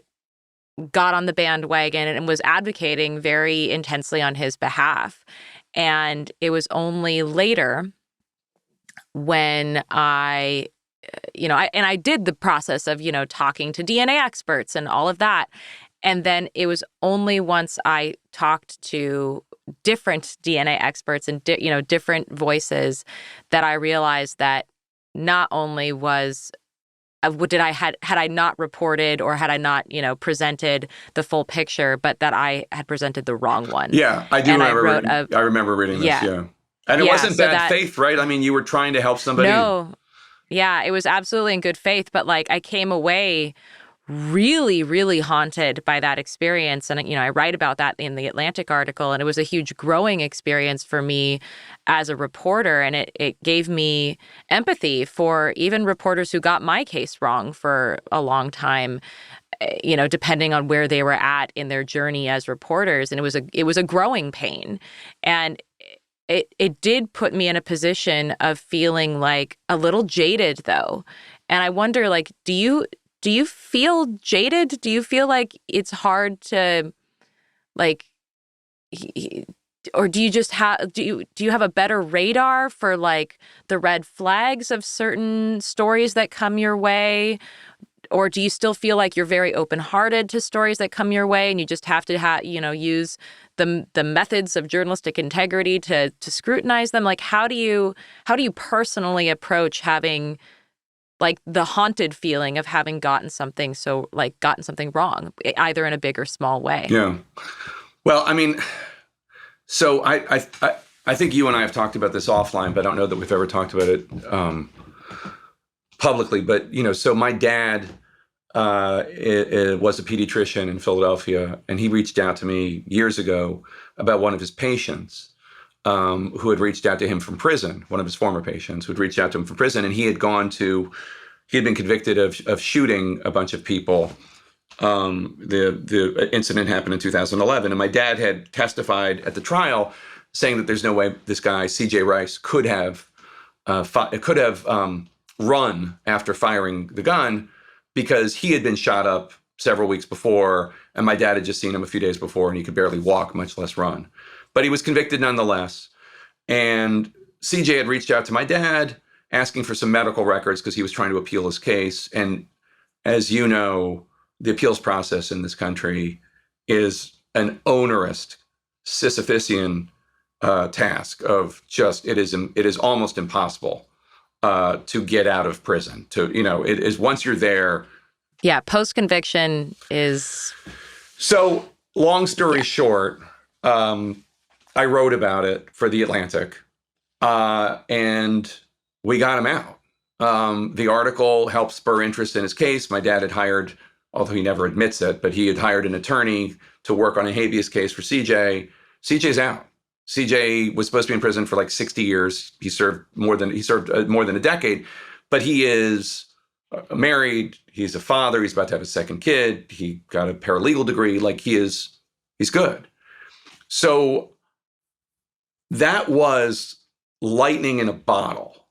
got on the bandwagon and was advocating very intensely on his behalf. And it was only later when I did the process of, talking to DNA experts and all of that. And then it was only once I talked to different DNA experts and, different voices that I realized that not only had I not reported or had I not, presented the full picture, but that I had presented the wrong one. Yeah, I do remember. I remember reading this. Yeah. And it wasn't bad faith, right? I mean, you were trying to help somebody. No. Yeah, it was absolutely in good faith. But like I came away really, really haunted by that experience. And, I write about that in the Atlantic article. And it was a huge growing experience for me as a reporter. And it gave me empathy for even reporters who got my case wrong for a long time, depending on where they were at in their journey as reporters. And it was a growing pain. And it did put me in a position of feeling like a little jaded, though. And I wonder, like, do you feel jaded? Do you feel like it's hard to, like, or do you just do you have a better radar for like the red flags of certain stories that come your way? Or do you still feel like you're very open-hearted to stories that come your way, and you just have to use the methods of journalistic integrity to scrutinize them? Like, how do you personally approach having like the haunted feeling of having gotten something wrong, either in a big or small way? Yeah. Well, I mean, so I think you and I have talked about this offline, but I don't know that we've ever talked about it publicly. But so my dad was a pediatrician in Philadelphia, and he reached out to me years ago about one of his patients who had reached out to him from prison, one of his former patients who had reached out to him from prison, and he had been convicted of shooting a bunch of people The incident happened in 2011, and my dad had testified at the trial, saying that there's no way this guy C.J. Rice could have run after firing the gun because he had been shot up several weeks before, and my dad had just seen him a few days before, and he could barely walk, much less run. But he was convicted nonetheless. And CJ had reached out to my dad asking for some medical records because he was trying to appeal his case. And as you know, the appeals process in this country is an onerous Sisyphean task of just, it is almost impossible to get out of prison. It is once you're there. Yeah, post-conviction is... So, long story short, I wrote about it for The Atlantic, and we got him out. The article helped spur interest in his case. My dad had hired, although he never admits it, but he had hired an attorney to work on a habeas case for CJ. CJ's out. CJ was supposed to be in prison for like 60 years. He served more than a decade, but he is married. He's a father. He's about to have his second kid. He got a paralegal degree. Like he's good. So that was lightning in a bottle.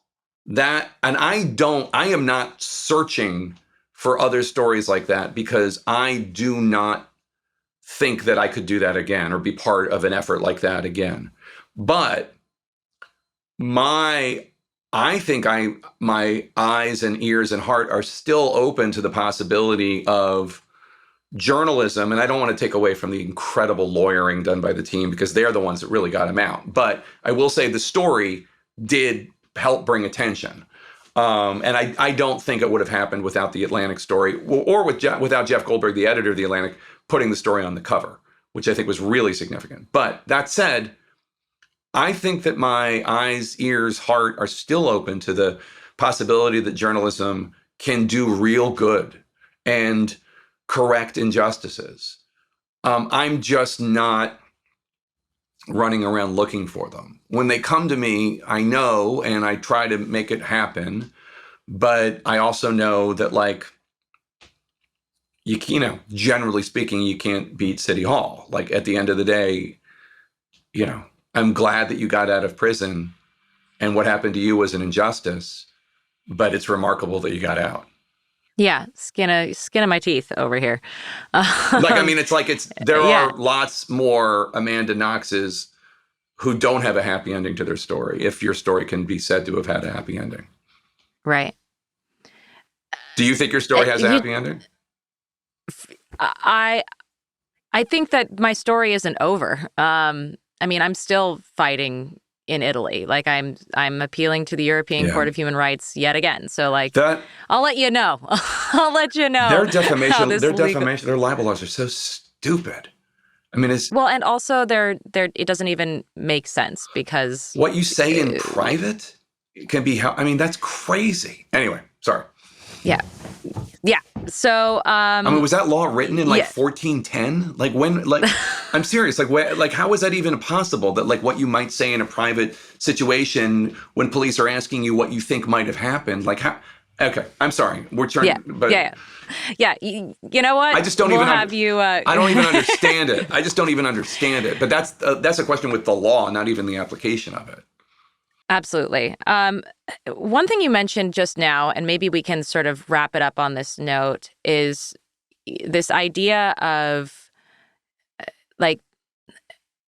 And I am not searching for other stories like that because I do not think that I could do that again or be part of an effort like that again. But my eyes and ears and heart are still open to the possibility of journalism. And I don't want to take away from the incredible lawyering done by the team because they're the ones that really got him out. But I will say the story did help bring attention. And I don't think it would have happened without the Atlantic story or without Jeff Goldberg, the editor of the Atlantic, putting the story on the cover, which I think was really significant. But that said, I think that my eyes, ears, heart are still open to the possibility that journalism can do real good and correct injustices. I'm just not running around looking for them. When they come to me, I know, and I try to make it happen. But I also know that, like, generally speaking, you can't beat City Hall. Like, at the end of the day, I'm glad that you got out of prison and what happened to you was an injustice, but it's remarkable that you got out. Yeah, skin of my teeth over here. There are lots more Amanda Knoxes who don't have a happy ending to their story, if your story can be said to have had a happy ending. Right. Do you think your story has a happy ending? I think that my story isn't over. I'm still fighting in Italy. Like I'm appealing to the European Court of Human Rights yet again. So I'll let you know. I'll let you know. Their defamation, their libel laws are so stupid. and also it doesn't even make sense because what you say in private can be that's crazy. Anyway, sorry. Yeah. So, was that law written in 1410? Like when? Like, I'm serious. Like, how is that even possible? That what you might say in a private situation when police are asking you what you think might have happened? Like, how? Okay, I'm sorry. We're turning. Yeah. You know what? I just don't I don't even understand it. I just don't even understand it. But that's a question with the law, not even the application of it. Absolutely. One thing you mentioned just now, and maybe we can sort of wrap it up on this note, is this idea of,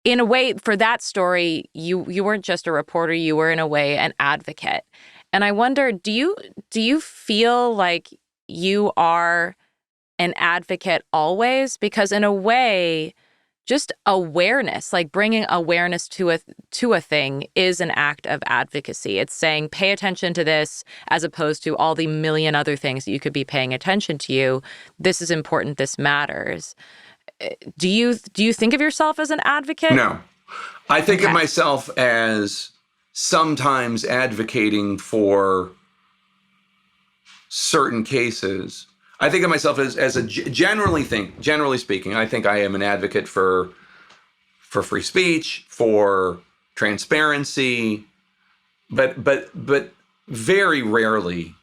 in a way, for that story, you weren't just a reporter, you were in a way an advocate. And I wonder, do you feel like you are an advocate always? Because in a way, just awareness, like bringing awareness to a thing is an act of advocacy. It's saying, pay attention to this as opposed to all the million other things that you could be paying attention to you. This is important. This matters. Do you think of yourself as an advocate? No. I think of myself as sometimes advocating for certain cases. I think of myself as generally speaking, I think I am an advocate for free speech, for transparency, but very rarely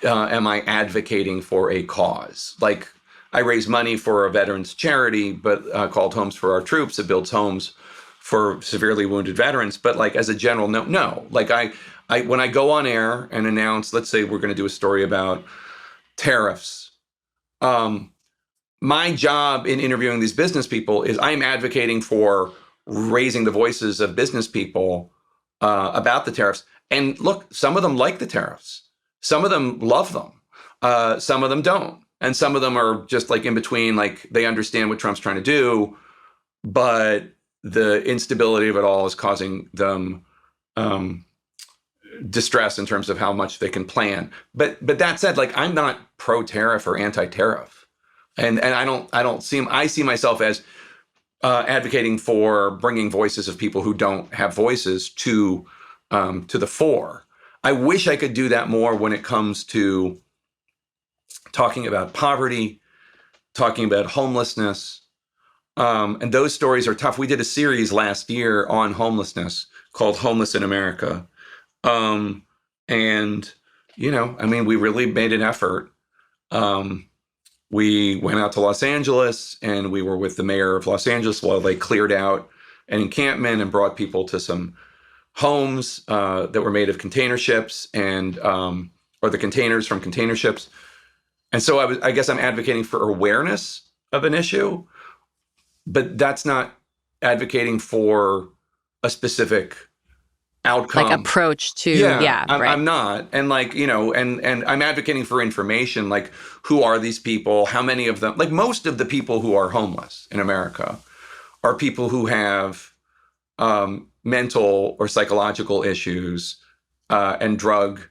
am I advocating for a cause. Like, I raise money for a veterans charity, but called Homes for Our Troops. It builds homes for severely wounded veterans. But like as a general note, no. Like I when I go on air and announce, let's say we're going to do a story about tariffs. My job in interviewing these business people is I'm advocating for raising the voices of business people about the tariffs. And look, some of them like the tariffs. Some of them love them. Some of them don't. And some of them are just like in between, like they understand what Trump's trying to do, but the instability of it all is causing them distress in terms of how much they can plan. But that said, like I'm not pro-tariff or anti-tariff. And I see myself as advocating for bringing voices of people who don't have voices to the fore. I wish I could do that more when it comes to talking about poverty, talking about homelessness. And those stories are tough. We did a series last year on homelessness called Homeless in America. And, you know, I mean, we really made an effort. We went out to Los Angeles and we were with the mayor of Los Angeles while they cleared out an encampment and brought people to some homes that were made of container ships and or the containers from container ships. And so I guess I'm advocating for awareness of an issue, but that's not advocating for a specific outcome. Like approach to, right. I'm not. And like, you know, and I'm advocating for information, like who are these people? How many of them, like most of the people who are homeless in America are people who have mental or psychological issues and drug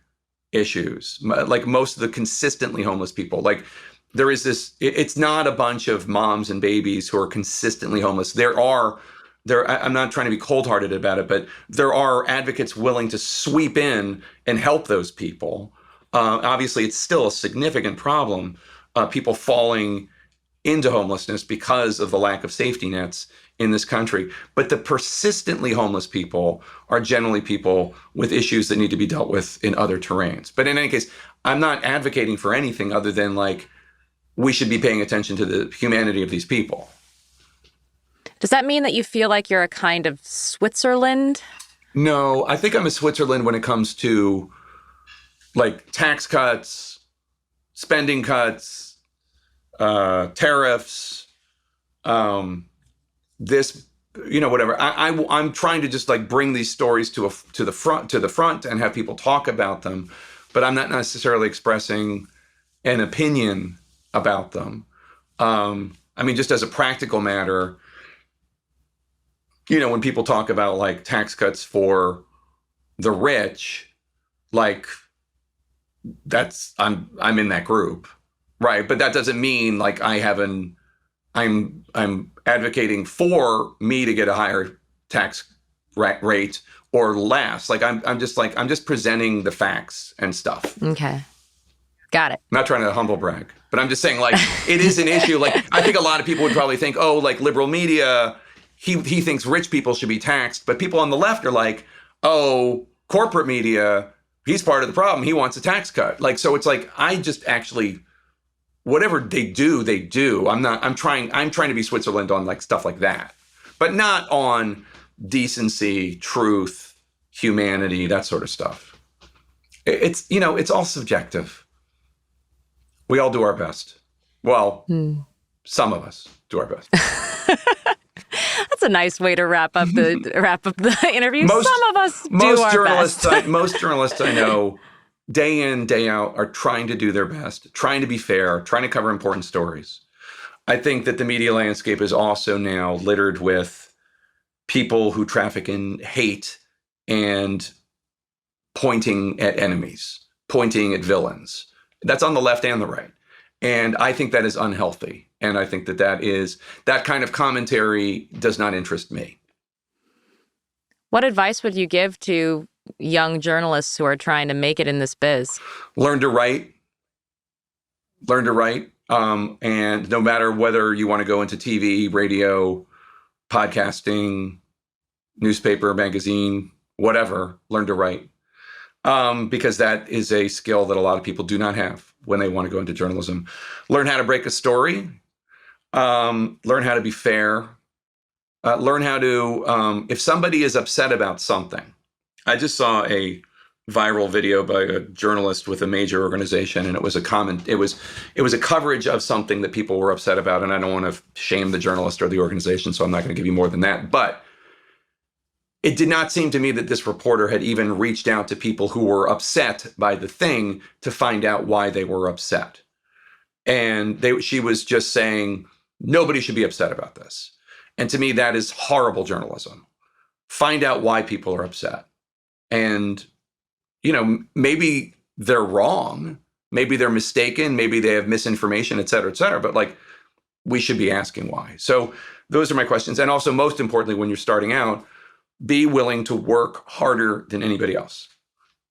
issues. Like most of the consistently homeless people, like there is this, it's not a bunch of moms and babies who are consistently homeless. I'm not trying to be cold-hearted about it, but there are advocates willing to sweep in and help those people. Obviously, it's still a significant problem, people falling into homelessness because of the lack of safety nets in this country. But the persistently homeless people are generally people with issues that need to be dealt with in other terrains. But in any case, I'm not advocating for anything other than like, we should be paying attention to the humanity of these people. Does that mean that you feel like you're a kind of Switzerland? No, I think I'm a Switzerland when it comes to like tax cuts, spending cuts, tariffs, this, you know, whatever. I'm trying to just like bring these stories to the front and have people talk about them, but I'm not necessarily expressing an opinion about them. I mean, just as a practical matter, you know, when people talk about like tax cuts for the rich, like that's I'm in that group, right? But that doesn't mean like I'm advocating for me to get a higher tax rate or less. Like I'm just presenting the facts and stuff. Okay, got it. I'm not trying to humble brag, but I'm just saying like it is an issue. Like I think a lot of people would probably think, oh, like liberal media. He thinks rich people should be taxed, but people on the left are like, oh, corporate media, he's part of the problem. He wants a tax cut. Like, so it's like, I just actually, whatever they do. I'm trying to be Switzerland on like stuff like that, but not on decency, truth, humanity, that sort of stuff. It's, you know, it's all subjective. We all do our best. Well, some of us do our best. That's a nice way to wrap up the interview. Some of us do our best. Most journalists I know, day in, day out, are trying to do their best, trying to be fair, trying to cover important stories. I think that the media landscape is also now littered with people who traffic in hate and pointing at enemies, pointing at villains. That's on the left and the right. And I think that is unhealthy. And I think that kind of commentary does not interest me. What advice would you give to young journalists who are trying to make it in this biz? Learn to write. And no matter whether you want to go into TV, radio, podcasting, newspaper, magazine, whatever, learn to write. because that is a skill that a lot of people do not have when they want to go into journalism. Learn how to break a story. Learn how to be fair. Learn how to, if somebody is upset about something. I just saw a viral video by a journalist with a major organization, and it was a coverage of something that people were upset about, and I don't want to shame the journalist or the organization, so I'm not going to give you more than that. But it did not seem to me that this reporter had even reached out to people who were upset by the thing to find out why they were upset. And she was just saying, nobody should be upset about this. And to me, that is horrible journalism. Find out why people are upset. And, maybe they're wrong. Maybe they're mistaken. Maybe they have misinformation, et cetera, et cetera. But we should be asking why. So those are my questions. And also, most importantly, when you're starting out, be willing to work harder than anybody else.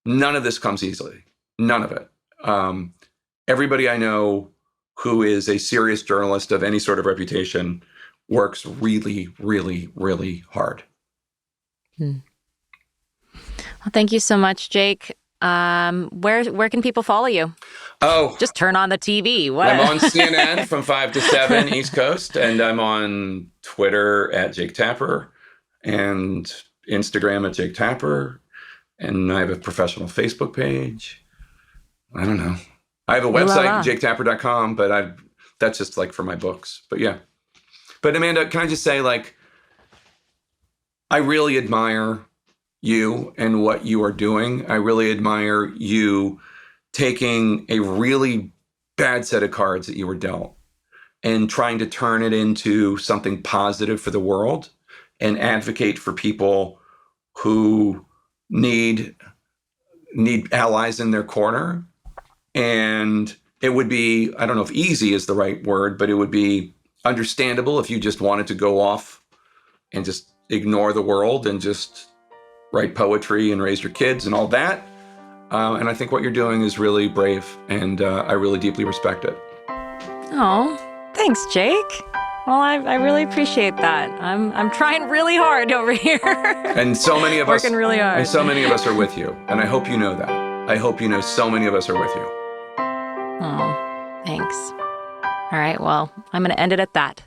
None of this comes easily. None of it. Everybody I know who is a serious journalist of any sort of reputation works really, really, really hard. Well, thank you so much, Jake. Where can people follow you? Oh, just turn on the TV. What? I'm on CNN from 5 to 7 East Coast, and I'm on Twitter at Jake Tapper and Instagram at Jake Tapper, and I have a professional Facebook page. I don't know. I have a website, jaketapper.com, but that's just for my books. But yeah. But Amanda, can I just say, I really admire you and what you are doing. I really admire you taking a really bad set of cards that you were dealt and trying to turn it into something positive for the world and advocate for people who need allies in their corner. And it would be, I don't know if easy is the right word, but it would be understandable if you just wanted to go off and just ignore the world and just write poetry and raise your kids and all that. And I think what you're doing is really brave, and I really deeply respect it. Oh, thanks, Jake. Well, I really appreciate that. I'm trying really hard over here. And so many of us working really hard. And so many of us are with you, and I hope you know that. I hope you know so many of us are with you. Oh, thanks. All right, well, I'm going to end it at that.